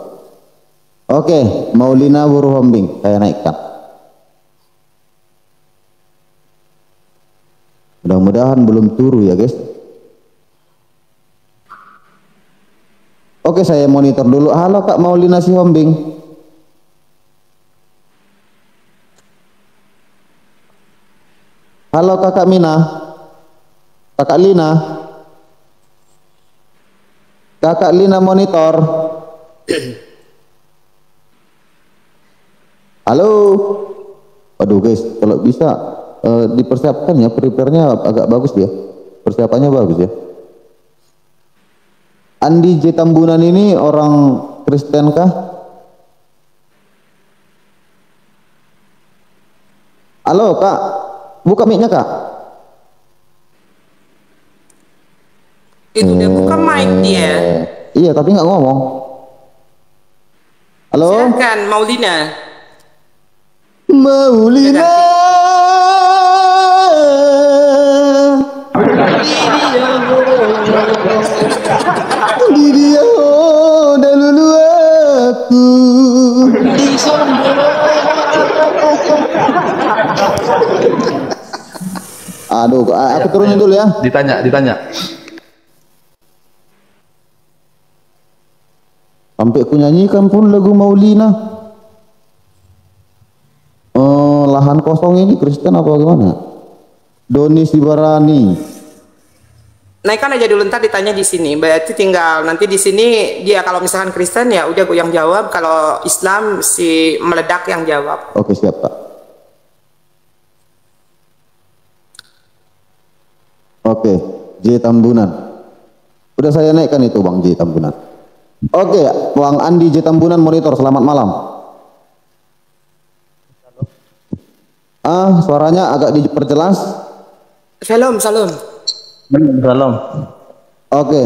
Oke, Maulina Boru Hombing saya naikkan. Mudah-mudahan belum turu ya guys. Oke, saya monitor dulu. Halo Kak Maulina si Hombing. Halo Kakak Mina. Kakak Lina. Kakak Lina monitor. Halo. Aduh guys, kalau bisa dipersiapkan ya, prepare-nya agak bagus dia. Persiapannya bagus ya. Andi J. Tambunan ini orang Kristen kah? Halo Kak, buka mic-nya Kak. Itu dia buka mic dia. Iya, tapi nggak ngomong. Halo? Silakan Maulina. Maulina. Dia dahulu aku. Aduh, aku turunin dulu ya. Ditanya. Sampai ku nyanyikan pun lagu Maulina. Lahan kosong ini Kristen apa gimana? Doni Sibarani. Naikkan aja dulu, ntar ditanya di sini. Berarti tinggal nanti di sini dia kalau misalkan Kristen ya udah gue yang jawab. Kalau Islam si meledak yang jawab. Oke, siap Pak. Oke, J. Tambunan. Udah saya naikkan itu Bang J. Tambunan. Oke, Bang Andi J. Tambunan monitor, selamat malam. Suaranya agak diperjelas. Salam. Oke,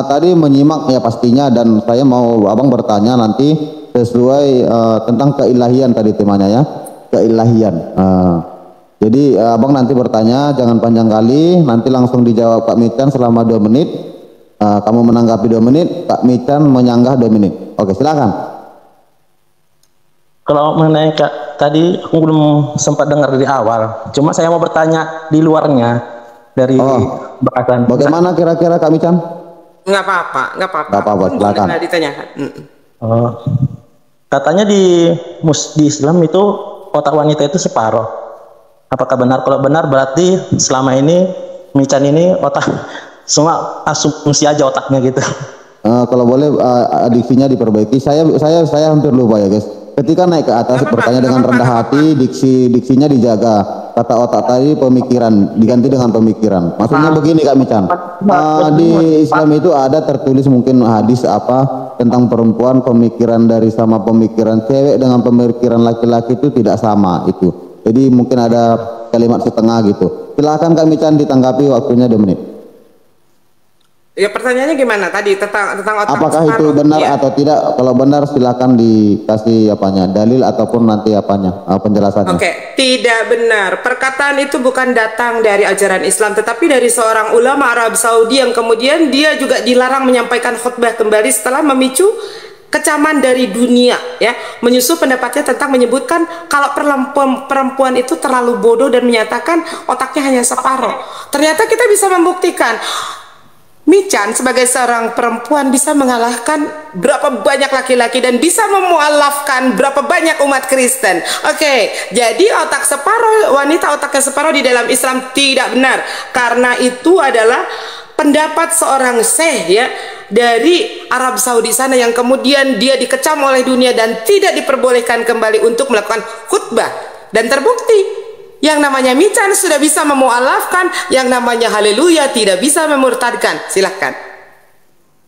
tadi menyimak ya pastinya, dan saya mau Abang bertanya nanti sesuai tentang keilahian tadi temanya ya, keilahian. Jadi Abang nanti bertanya, jangan panjang kali, nanti langsung dijawab Kak Michan selama 2 menit. Kamu menanggapi 2 menit, Kak Michan menyanggah 2 menit. Oke, silakan. Kalau mengenai tadi aku belum sempat dengar dari awal. Cuma saya mau bertanya di luarnya dari bahasan. Bagaimana kira-kira Kak Michan? Nggak apa-apa, silakan. Ditanyakan. Katanya di Islam itu otak wanita itu separuh. Apakah benar? Kalau benar berarti selama ini Michan ini otak semua asumsi aja otaknya gitu. Kalau boleh diksinya diperbaiki. Saya hampir lupa ya guys. Ketika naik ke atas bertanya dengan rendah hati, diksinya dijaga. Kata otak tadi pemikiran diganti dengan pemikiran. Maksudnya begini Kak Michan. Di Islam itu ada tertulis mungkin hadis apa tentang perempuan, pemikiran dari sama pemikiran cewek dengan pemikiran laki-laki itu tidak sama itu. Jadi mungkin ada kalimat setengah gitu. Silakan Kak Michan ditanggapi, waktunya 2 menit. Ya pertanyaannya gimana tadi tentang otak apakah separuh, itu benar ya? atau tidak? Kalau benar silakan dikasih apanya, dalil ataupun nanti apanya, penjelasannya. Oke, tidak benar. Perkataan itu bukan datang dari ajaran Islam, tetapi dari seorang ulama Arab Saudi yang kemudian dia juga dilarang menyampaikan khutbah kembali setelah memicu kecaman dari dunia, ya, menyusul pendapatnya tentang menyebutkan kalau perempuan itu terlalu bodoh dan menyatakan otaknya hanya separuh. Ternyata kita bisa membuktikan Michan sebagai seorang perempuan bisa mengalahkan berapa banyak laki-laki dan bisa memualafkan berapa banyak umat Kristen. Oke, jadi otak separuh, wanita otaknya separuh di dalam Islam tidak benar, karena itu adalah pendapat seorang syekh ya dari Arab Saudi sana yang kemudian dia dikecam oleh dunia dan tidak diperbolehkan kembali untuk melakukan khutbah, dan terbukti yang namanya Michan sudah bisa memualafkan, yang namanya haleluya tidak bisa memurtadkan. Silahkan.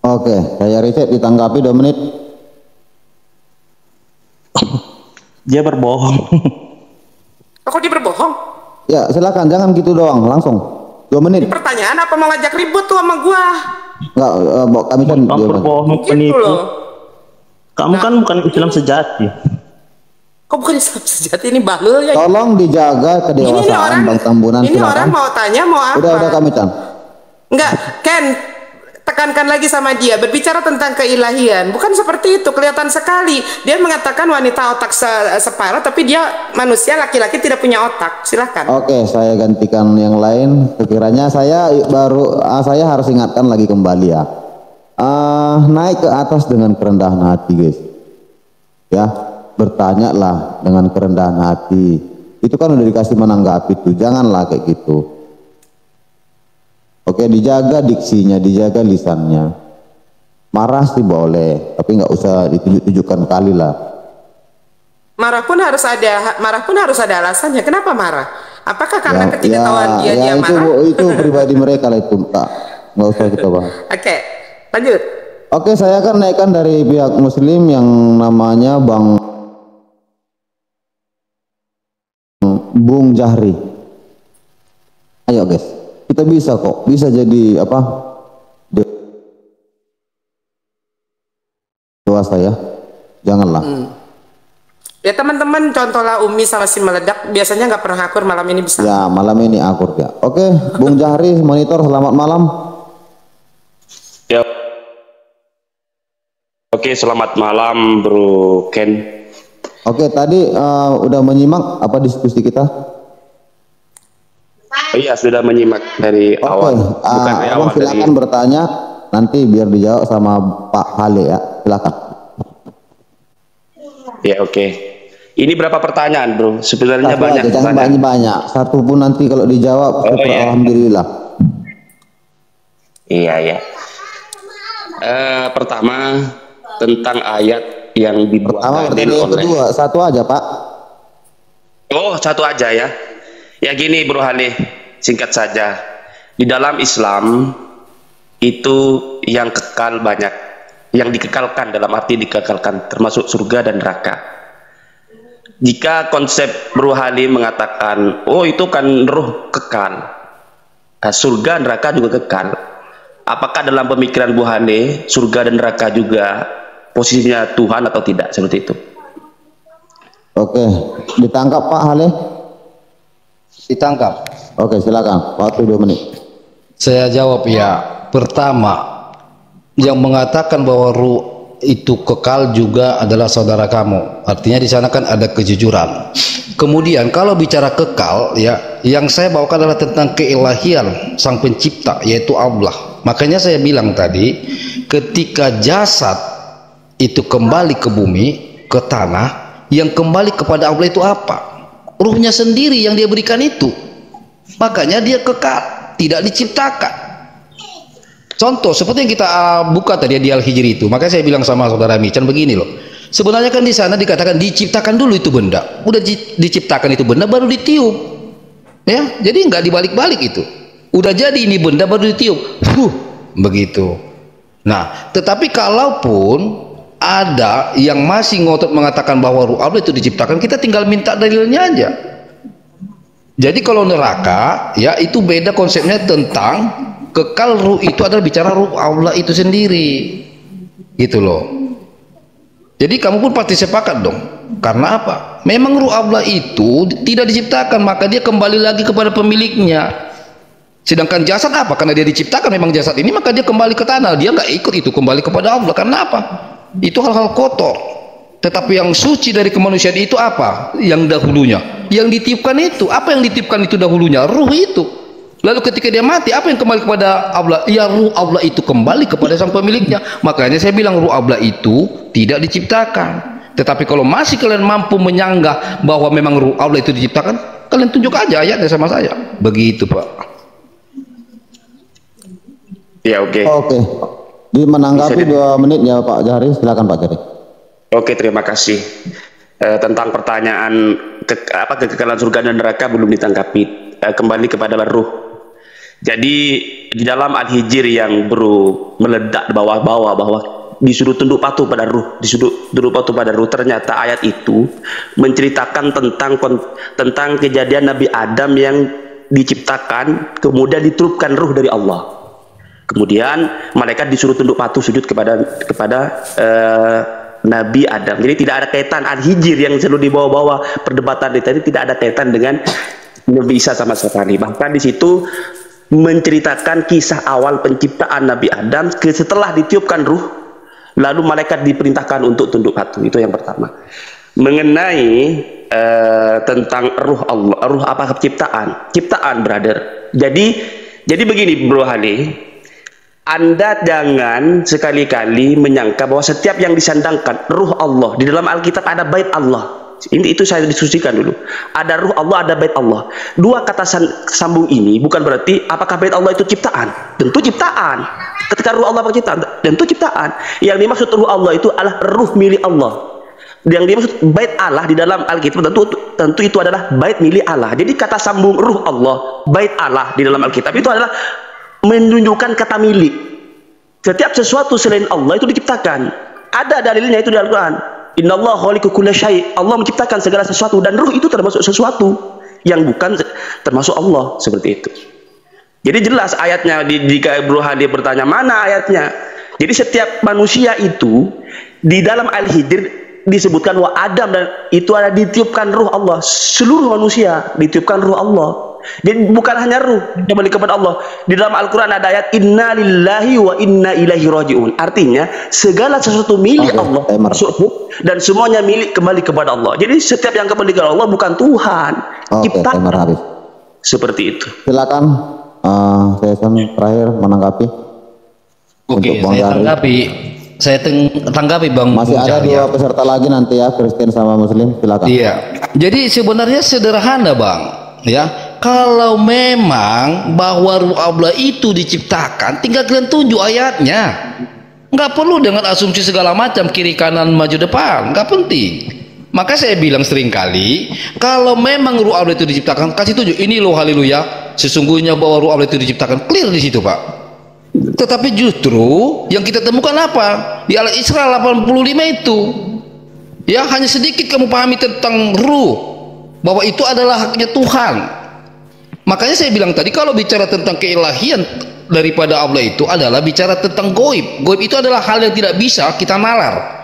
Oke, saya riset ditanggapi 2 menit. Dia berbohong. Kok dia berbohong? Ya silakan, jangan gitu doang, langsung 2 menit. Pertanyaan apa mau ngajak ribut tuh sama gua? Enggak, Kami kan Kamu berbohong, Gitu penipu. loh. Kamu kan bukan Islam sejati. Kok bukan Islam sejati, ini bahlul ya? Tolong dijaga kedewasaan Bang Tambunan. Ini silakan. orang mau tanya mau apa? Udah Kak Michan. Enggak, Ken, tekankan lagi sama dia. Berbicara tentang keilahian, bukan seperti itu. Kelihatan sekali. Dia mengatakan wanita otak separuh, tapi dia manusia laki-laki tidak punya otak. Silahkan. Oke, saya gantikan yang lain. Sekiranya saya harus ingatkan lagi kembali ya. Naik ke atas dengan kerendahan hati guys. Ya, bertanyalah dengan kerendahan hati. Itu kan udah dikasih menanggapi tuh, janganlah kayak gitu. Oke, dijaga diksinya, dijaga lisannya. Marah sih boleh, tapi nggak usah ditunjuk-tunjukkan kali lah. Marah pun harus ada alasannya. Kenapa marah? Apakah karena ketidaktahuan dia marah? Itu pribadi mereka lah itu, Pak. Nggak usah kita bahas. Oke, lanjut. Oke, saya akan naikkan dari pihak Muslim yang namanya Bung Jahri. Ayo guys, kita bisa kok, bisa jadi apa? Dewasa ya, janganlah. Ya teman-teman, contohlah Umi sama si meledak, biasanya nggak pernah akur, malam ini bisa. Ya, malam ini akur ya. Oke, Bung Jahri, monitor, selamat malam. Ya. Oke, selamat malam Bro Ken. Oke, tadi udah menyimak apa diskusi kita? Iya, sudah menyimak dari awal. Bukan dari awal, silakan bertanya, nanti biar dijawab sama Pak Hale ya. Silakan. Ya, oke. Ini berapa pertanyaan, Bro? Sebenarnya Satu banyak. Aja, jangan banyak-banyak. Satu pun nanti kalau dijawab, iya. Alhamdulillah. Iya. Pertama tentang ayat yang dibuat kedua, satu aja Pak. Oh, satu aja ya. Ya gini Bro Hale, singkat saja. Di dalam Islam itu yang kekal banyak, yang dikekalkan dalam arti dikekalkan termasuk surga dan neraka. Jika konsep Bro Hale mengatakan, oh itu kan ruh kekal, nah, surga neraka juga kekal. Apakah dalam pemikiran Bu Hale surga dan neraka juga posisinya Tuhan atau tidak, seperti itu? Oke, ditangkap Pak Hale? Ditangkap. Oke, silakan. Waktu 2 menit. Saya jawab ya. Pertama, yang mengatakan bahwa ruh itu kekal juga adalah saudara kamu. Artinya di sana kan ada kejujuran. Kemudian kalau bicara kekal ya, yang saya bawakan adalah tentang keilahian Sang Pencipta, yaitu Allah. Makanya saya bilang tadi, ketika jasad itu kembali ke bumi, ke tanah, yang kembali kepada Allah itu apa? Ruhnya sendiri yang dia berikan itu. Makanya dia kekal, tidak diciptakan. Contoh seperti yang kita buka tadi di Al-Hijri itu. Makanya saya bilang sama saudara Michan begini loh. Sebenarnya kan di sana dikatakan diciptakan dulu itu benda. Udah diciptakan itu benda baru ditiup. Ya, jadi nggak dibalik-balik itu. Udah jadi ini benda baru ditiup. Begitu. Nah, tetapi kalaupun ada yang masih ngotot mengatakan bahwa ruh Allah itu diciptakan, kita tinggal minta dalilnya aja. Jadi kalau neraka ya itu beda konsepnya, tentang kekal ruh itu adalah bicara ruh Allah itu sendiri, gitu loh. Jadi kamu pun pasti sepakat dong. Karena apa? Memang ruh Allah itu tidak diciptakan, maka dia kembali lagi kepada pemiliknya. Sedangkan jasad apa? Karena dia diciptakan memang jasad ini, maka dia kembali ke tanah. Dia nggak ikut itu kembali kepada Allah. Karena apa? Itu hal-hal kotor. Tetapi yang suci dari kemanusiaan itu apa? Yang dahulunya, yang ditiupkan itu. Apa yang ditiupkan itu dahulunya? Ruh itu. Lalu ketika dia mati, apa yang kembali kepada Allah? Ya ruh Allah itu kembali kepada sang pemiliknya. Makanya saya bilang ruh Allah itu tidak diciptakan. Tetapi kalau masih kalian mampu menyanggah bahwa memang ruh Allah itu diciptakan, kalian tunjuk aja ayatnya sama saya. Begitu Pak. Ya oke. Oke. Di menanggapi 2 menit ya Pak Jahri, silakan Pak Jahri. Oke, terima kasih. Tentang pertanyaan kekekalan surga dan neraka belum ditanggapi. Kembali kepada ruh. Jadi di dalam Al-Hijr yang Bro meledak bawah-bawah bahwa disuruh tunduk patuh pada ruh, disuruh tunduk patuh pada ruh, ternyata ayat itu menceritakan tentang kejadian Nabi Adam yang diciptakan kemudian diturunkan ruh dari Allah. Kemudian malaikat disuruh tunduk patuh sujud kepada Nabi Adam. Jadi tidak ada kaitan Al-Hijr yang selalu dibawa-bawa perdebatan tadi, tidak ada kaitan dengan Nabi Isa sama sekali. Bahkan di situ menceritakan kisah awal penciptaan Nabi Adam setelah ditiupkan ruh, lalu malaikat diperintahkan untuk tunduk patuh. Itu yang pertama. Mengenai tentang ruh Allah, ruh apa? Ciptaan, brother. Jadi begini Bro Hale, Anda jangan sekali-kali menyangka bahwa setiap yang disandangkan ruh Allah di dalam Alkitab ada bait Allah. Itu saya diskusikan dulu. Ada ruh Allah, ada bait Allah. Dua kata sambung ini bukan berarti apakah bait Allah itu ciptaan. Tentu ciptaan. Ketika ruh Allah ciptaan, tentu ciptaan. Yang dimaksud ruh Allah itu adalah ruh milik Allah. Yang dimaksud bait Allah di dalam Alkitab tentu itu adalah bait milik Allah. Jadi kata sambung ruh Allah, bait Allah di dalam Alkitab itu adalah menunjukkan kata milik. Setiap sesuatu selain Allah itu diciptakan. Ada dalilnya itu di Al-Quran. Innallaha khaliqu kulli syai'. Allah menciptakan segala sesuatu, dan ruh itu termasuk sesuatu yang bukan termasuk Allah, seperti itu. Jadi jelas ayatnya jika Bro Hadi bertanya mana ayatnya. Jadi setiap manusia itu di dalam Al-Hijr disebutkan wa Adam, dan itu ada ditiupkan ruh Allah. Seluruh manusia ditiupkan ruh Allah. Jadi bukan hanya ruh kembali kepada Allah. Di dalam Al-Quran ada ayat inna lillahi wa inna ilaihi raji'un. Artinya segala sesuatu milik Allah dan semuanya milik kembali kepada Allah. Jadi setiap yang kembali kepada Allah bukan Tuhan. Ciptaan. Seperti itu. Silakan saya terakhir menanggapi. Oke, saya tanggapi Bang. Masih ada dua peserta lagi nanti ya, Kristen sama Muslim. Silakan. Iya. Jadi sebenarnya sederhana Bang, ya. Kalau memang bahwa ruh Allah itu diciptakan, tinggal kalian tunjuk ayatnya. Nggak perlu dengan asumsi segala macam kiri kanan maju depan, nggak penting. Maka saya bilang sering kali, kalau memang ruh Allah itu diciptakan, kasih tunjuk ini loh, haleluya, sesungguhnya bahwa ruh Allah itu diciptakan, clear di situ Pak. Tetapi justru yang kita temukan apa? Di Al-Isra 85 itu, ya hanya sedikit kamu pahami tentang ruh, bahwa itu adalah haknya Tuhan. Makanya saya bilang tadi, kalau bicara tentang keilahian daripada Allah itu adalah bicara tentang goib. Goib itu adalah hal yang tidak bisa kita nalar.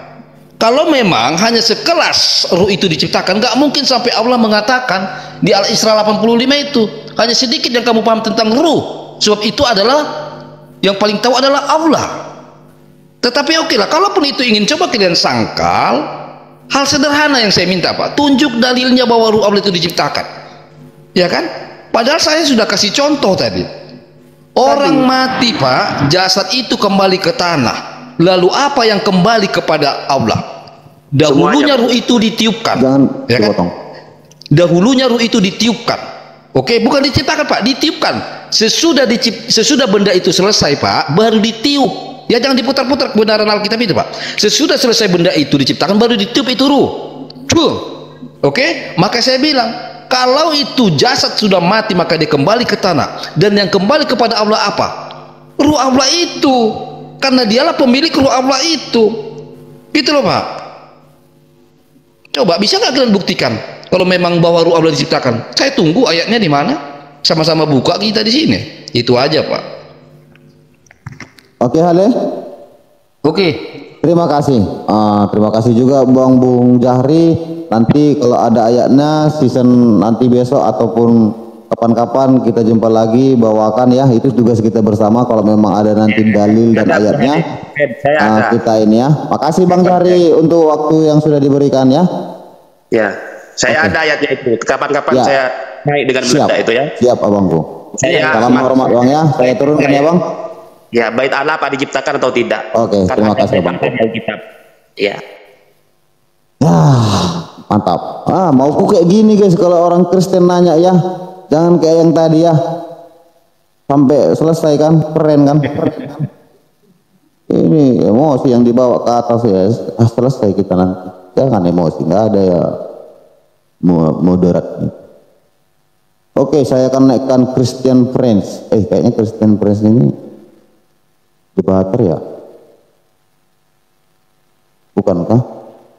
Kalau memang hanya sekelas ruh itu diciptakan, nggak mungkin sampai Allah mengatakan di Al-Isra 85 itu hanya sedikit yang kamu paham tentang ruh, sebab itu adalah yang paling tahu adalah Allah. Tetapi oke lah, kalaupun itu ingin coba kalian sangkal, hal sederhana yang saya minta Pak, tunjuk dalilnya bahwa ruh Allah itu diciptakan, ya kan? Padahal saya sudah kasih contoh tadi. Orang mati Pak, jasad itu kembali ke tanah. Lalu apa yang kembali kepada Allah? Dahulunya ruh itu ditiupkan. Jangan ya kan? Dahulunya ruh itu ditiupkan. Oke, bukan diciptakan Pak, ditiupkan. Sesudah benda itu selesai Pak, baru ditiup. Ya jangan diputar-putar kebenaran Alkitab itu Pak. Sesudah selesai benda itu diciptakan, baru ditiup itu ruh. Oke, maka saya bilang, kalau itu jasad sudah mati maka dia kembali ke tanah, dan yang kembali kepada Allah apa? Ruh Allah itu, karena dialah pemilik ruh Allah itu. Gitu loh Pak. Coba bisa nggak kalian buktikan kalau memang bahwa ruh Allah diciptakan? Saya tunggu ayatnya di mana. Sama-sama buka kita di sini. Itu aja Pak. Oke Hale. Oke. Terima kasih. Terima kasih juga Bung Jahri. Nanti kalau ada ayatnya season nanti besok ataupun kapan-kapan kita jumpa lagi, bawakan ya, itu tugas kita bersama. Kalau memang ada nanti dalil dan ayatnya kita ini ya. Makasih Bang Jahri untuk waktu yang sudah diberikan ya. Ya, saya ada ayatnya itu. Kapan-kapan ya, saya naik dengan benda itu ya. Siap Abangku. Salam hormat Bang ya. Saya turunkan ya Bang. Ya, bait Allah apa diciptakan atau tidak. Oke, terima kasih Bang. Ya. Ya, mantap. Mauku kayak gini guys, kalau orang Kristen nanya ya, jangan kayak yang tadi ya, sampai selesai kan, keren kan. Ini emosi yang dibawa ke atas ya, selesai kita nanti. Jangan emosi, nggak ada ya moderat. Oke, saya akan naikkan Christian Friends. Kayaknya Christian Friends ini debater ya, bukankah?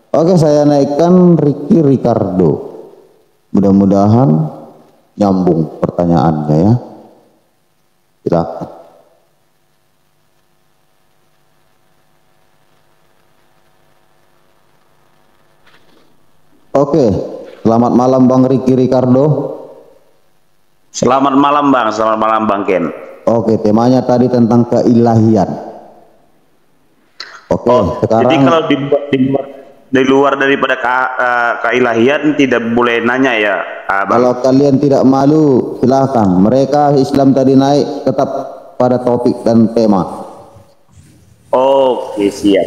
Oke, saya naikkan Ricky Ricardo. Mudah-mudahan nyambung pertanyaannya ya. Silakan. Oke, selamat malam Bang Ricky Ricardo. Selamat malam Bang, selamat malam Bang Ken. Oke, temanya tadi tentang keilahian. Oke, sekarang jadi kalau di luar daripada keilahian tidak boleh nanya ya, Bang. Kalau kalian tidak malu silakan. Mereka Islam tadi naik tetap pada topik dan tema. Oke, siap.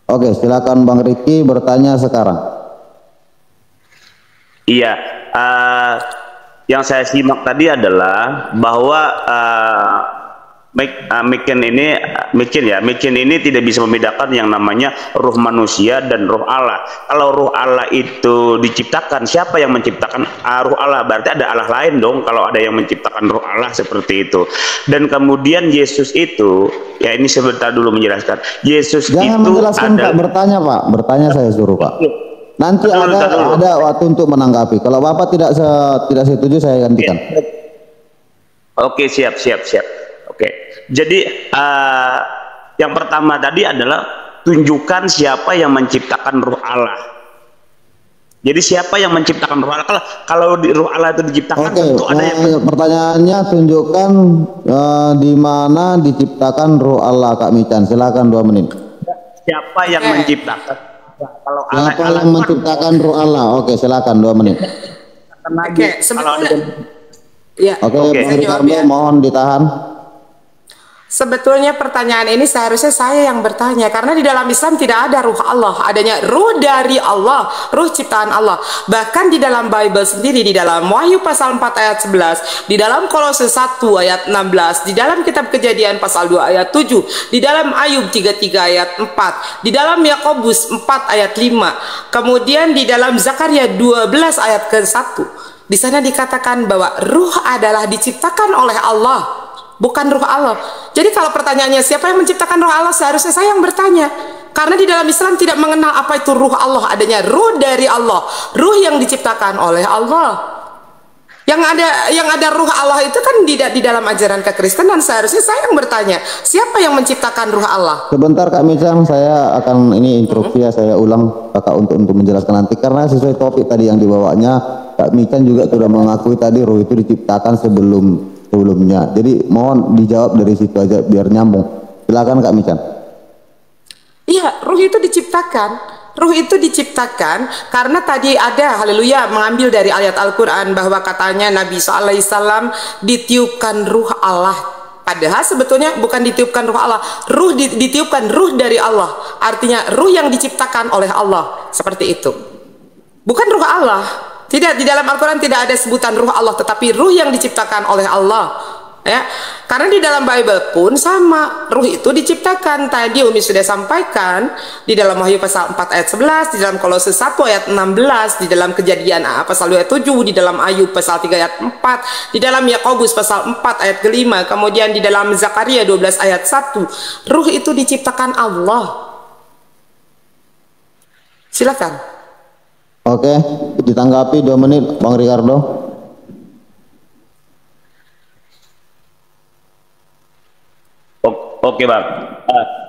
Oke, silakan Bang Riki bertanya sekarang. Iya, yang saya simak tadi adalah bahwa Micin ini tidak bisa membedakan yang namanya ruh manusia dan ruh Allah. Kalau ruh Allah itu diciptakan, siapa yang menciptakan ruh Allah? Berarti ada Allah lain dong kalau ada yang menciptakan ruh Allah seperti itu. Dan kemudian Yesus itu, ya ini sebentar dulu menjelaskan. Yesus Jangan itu menjelaskan adalah, Pak, bertanya Pak, bertanya saya suruh Pak. Nanti ada waktu untuk menanggapi. Kalau Bapak tidak setuju saya gantikan. Oke, siap. Oke, jadi yang pertama tadi adalah tunjukkan siapa yang menciptakan ruh Allah. Jadi siapa yang menciptakan ruh Allah? Kalau ruh Allah itu diciptakan, tentu ada yang pertanyaannya tunjukkan di mana diciptakan ruh Allah, Kak Mican. Silakan 2 menit. Siapa yang menciptakan? Kalau siapa yang menciptakan ruh Allah? Oke, silakan 2 menit. Oke, sebetulnya ya. Oke, Bang Ricardo, mohon ditahan. Sebetulnya pertanyaan ini seharusnya saya yang bertanya, karena di dalam Islam tidak ada ruh Allah, adanya ruh dari Allah, ruh ciptaan Allah. Bahkan di dalam Bible sendiri, di dalam Wahyu pasal 4 ayat 11, di dalam Kolose 1 ayat 16, di dalam kitab Kejadian pasal 2 ayat 7, di dalam Ayub 33 ayat 4, di dalam Yakobus 4 ayat 5, kemudian di dalam Zakaria 12 ayat ke-1, di sana dikatakan bahwa ruh adalah diciptakan oleh Allah, bukan ruh Allah. Jadi kalau pertanyaannya siapa yang menciptakan ruh Allah, seharusnya saya yang bertanya. Karena di dalam Islam tidak mengenal apa itu ruh Allah, adanya ruh dari Allah, ruh yang diciptakan oleh Allah. Yang ada ruh Allah itu kan di dalam ajaran kekristenan. Seharusnya saya yang bertanya, siapa yang menciptakan ruh Allah? Sebentar Kak Mican, saya akan ini interupsi ya, saya ulang Kakak untuk menjelaskan nanti, karena sesuai topik tadi yang dibawanya, Kak Mican juga sudah mengakui tadi ruh itu diciptakan sebelumnya. Jadi mohon dijawab dari situ aja biar nyambung. Silakan Kak Mican. Iya, ruh itu diciptakan. Ruh itu diciptakan karena tadi ada, haleluya, mengambil dari ayat Al-Quran bahwa katanya Nabi SAW ditiupkan ruh Allah. Padahal sebetulnya bukan ditiupkan ruh Allah, ditiupkan ruh dari Allah. Artinya ruh yang diciptakan oleh Allah, seperti itu. Bukan ruh Allah. Tidak, di dalam Al-Quran tidak ada sebutan ruh Allah, tetapi ruh yang diciptakan oleh Allah. Ya, karena di dalam Bible pun sama, ruh itu diciptakan. Tadi Umi sudah sampaikan di dalam Wahyu pasal 4 ayat 11, di dalam Kolose 1 ayat 16, di dalam Kejadian pasal 2 ayat 7, di dalam Ayub pasal 3 ayat 4, di dalam Yakobus pasal 4 ayat ke-5, kemudian di dalam Zakaria 12 ayat 1. Ruh itu diciptakan Allah. Silakan. Oke, ditanggapi 2 menit Bang Ricardo. Oke Bang,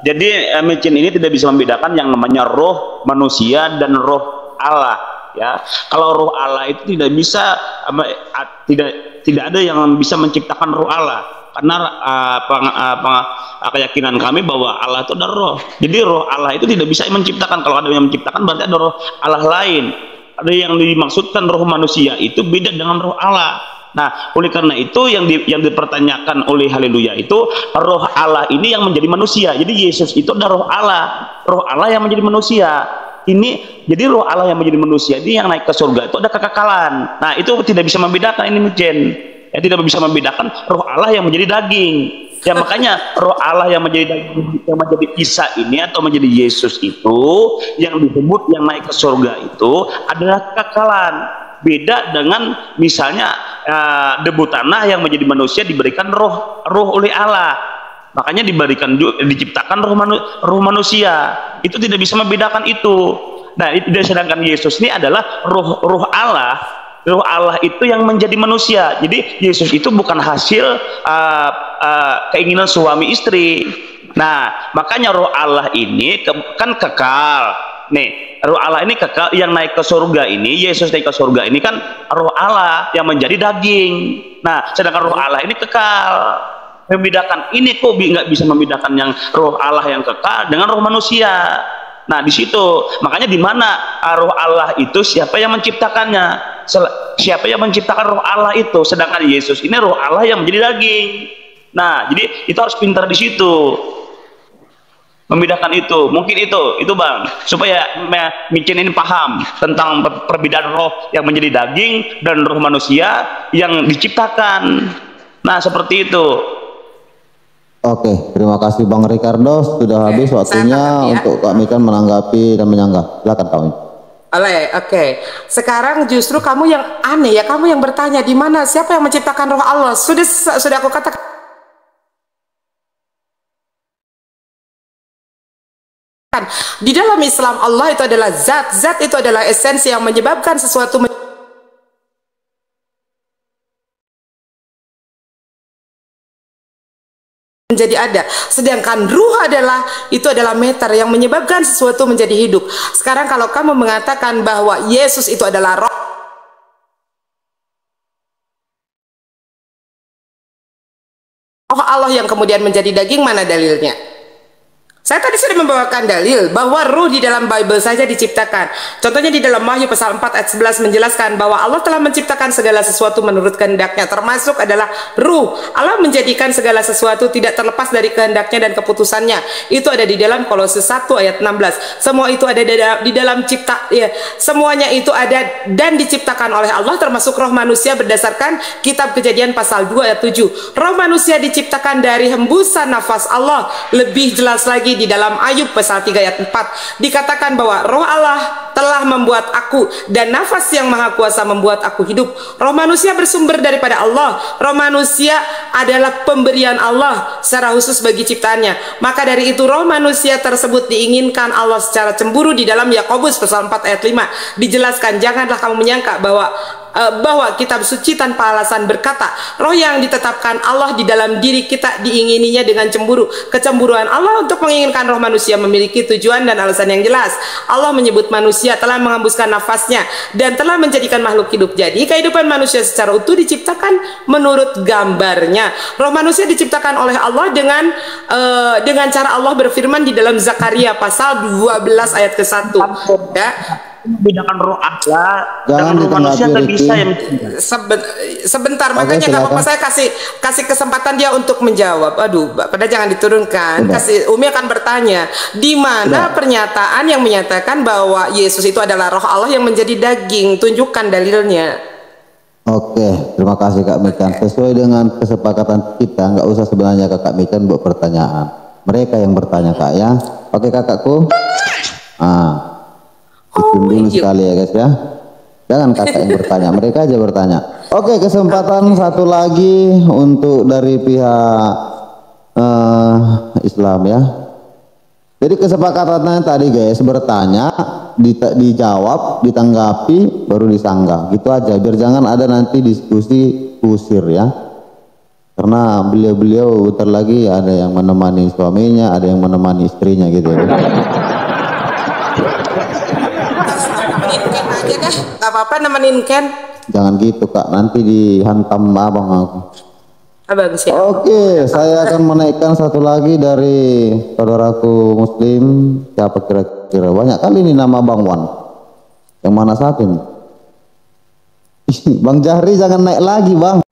jadi micin ini tidak bisa membedakan yang namanya roh manusia dan roh Allah, ya. Kalau roh Allah itu tidak bisa, tidak ada yang bisa menciptakan roh Allah, karena keyakinan kami bahwa Allah itu ada roh. Jadi roh Allah itu tidak bisa menciptakan. Kalau ada yang menciptakan berarti ada roh Allah lain. Ada yang dimaksudkan roh manusia itu beda dengan roh Allah. Nah, oleh karena itu yang dipertanyakan oleh haleluya itu roh Allah ini yang menjadi manusia. Jadi Yesus itu ada roh Allah yang menjadi manusia. Ini jadi roh Allah yang menjadi manusia ini yang naik ke surga itu ada kekekalan. Nah, itu tidak bisa membedakan ini Mujen. Ya, tidak bisa membedakan roh Allah yang menjadi daging. Ya makanya roh Allah yang menjadi daging, yang menjadi Isa ini atau menjadi Yesus itu yang disebut yang naik ke surga itu adalah kekekalan. Beda dengan misalnya debu tanah yang menjadi manusia diberikan roh oleh Allah, makanya diciptakan roh manusia. Itu tidak bisa membedakan itu. Nah, sedangkan Yesus ini adalah roh Allah. Roh Allah itu yang menjadi manusia. Jadi Yesus itu bukan hasil keinginan suami istri. Nah, makanya roh Allah ini kan kekal. Nih, roh Allah ini kekal, yang naik ke surga ini, Yesus naik ke surga ini kan roh Allah yang menjadi daging. Nah, sedangkan roh Allah ini kekal. Membedakan ini kok nggak bisa membedakan yang roh Allah yang kekal dengan roh manusia. Nah, di situ makanya di mana roh Allah itu siapa yang menciptakannya? Siapa yang menciptakan roh Allah itu? Sedangkan Yesus ini roh Allah yang menjadi daging. Nah, jadi itu harus pintar di situ. Membedakan itu, mungkin itu Bang, supaya micin ini paham tentang perbedaan roh yang menjadi daging dan roh manusia yang diciptakan. Nah, seperti itu. Oke, terima kasih Bang Ricardo. Sudah habis waktunya tanggapi ya. untuk Kak Mikan menanggapi dan menyanggah. Silakan Kak Mikan. Oke. Sekarang justru kamu yang aneh ya, kamu yang bertanya di mana siapa yang menciptakan roh Allah? Sudah aku katakan di dalam Islam Allah itu adalah zat. Zat itu adalah esensi yang menyebabkan sesuatu menjadi ada, sedangkan ruh itu adalah meter yang menyebabkan sesuatu menjadi hidup. Sekarang kalau kamu mengatakan bahwa Yesus itu adalah roh Allah yang kemudian menjadi daging, mana dalilnya? Saya tadi sudah membawakan dalil bahwa ruh di dalam Bible saja diciptakan. Contohnya di dalam Wahyu pasal 4 ayat 11 menjelaskan bahwa Allah telah menciptakan segala sesuatu menurut kehendaknya, termasuk adalah ruh. Allah menjadikan segala sesuatu tidak terlepas dari kehendaknya dan keputusannya. Itu ada di dalam Kolose 1 ayat 16. Semua itu ada di dalam semuanya itu ada dan diciptakan oleh Allah, termasuk roh manusia berdasarkan kitab Kejadian pasal 2 ayat 7. Roh manusia diciptakan dari hembusan nafas Allah. Lebih jelas lagi di dalam Ayub pasal 3 ayat 4 dikatakan bahwa roh Allah telah membuat aku dan nafas yang maha kuasa membuat aku hidup. Roh manusia bersumber daripada Allah. Roh manusia adalah pemberian Allah secara khusus bagi ciptaannya. Maka dari itu roh manusia tersebut diinginkan Allah secara cemburu. Di dalam Yakobus pasal 4 ayat 5 dijelaskan, janganlah kamu menyangka bahwa kitab suci tanpa alasan berkata, roh yang ditetapkan Allah di dalam diri kita diingininya dengan cemburu. Kecemburuan Allah untuk menginginkan roh manusia memiliki tujuan dan alasan yang jelas. Allah menyebut manusia telah menghembuskan nafasnya dan telah menjadikan makhluk hidup. Jadi kehidupan manusia secara utuh diciptakan menurut gambarnya. Roh manusia diciptakan oleh Allah dengan cara Allah berfirman di dalam Zakaria pasal 12 ayat ke-1 ya. Membedakan roh Allah Jangan dengan roh manusia nggak bisa ya. Sebentar, makanya nggak apa-apa, saya kasih kesempatan dia untuk menjawab. Aduh, padahal jangan diturunkan. Umi akan bertanya, di mana pernyataan yang menyatakan bahwa Yesus itu adalah roh Allah yang menjadi daging? Tunjukkan dalilnya. Oke, terima kasih Kak Mikan. Sesuai dengan kesepakatan kita, nggak usah sebenarnya Kak Mikan buat pertanyaan. Mereka yang bertanya Kak ya. Oke kakakku. Dulu sekali ya guys ya. Jangan kakak yang bertanya, mereka aja bertanya. Oke, kesempatan satu lagi untuk dari pihak Islam ya. Jadi kesepakatannya tadi guys, bertanya, dijawab, ditanggapi, baru disanggah. Gitu aja, biar jangan ada nanti diskusi kusir ya. Karena beliau-beliau bentar lagi ada yang menemani suaminya, ada yang menemani istrinya gitu ya. Gak apa-apa nemenin Ken. Jangan gitu Kak, nanti dihantam abang aku. Abang siapa? Oke, saya akan menaikkan satu lagi dari saudaraku Muslim. Siapa kira-kira? Banyak kali ini nama Bang Wan. Yang mana satu nih? Bang Jahri jangan naik lagi Bang.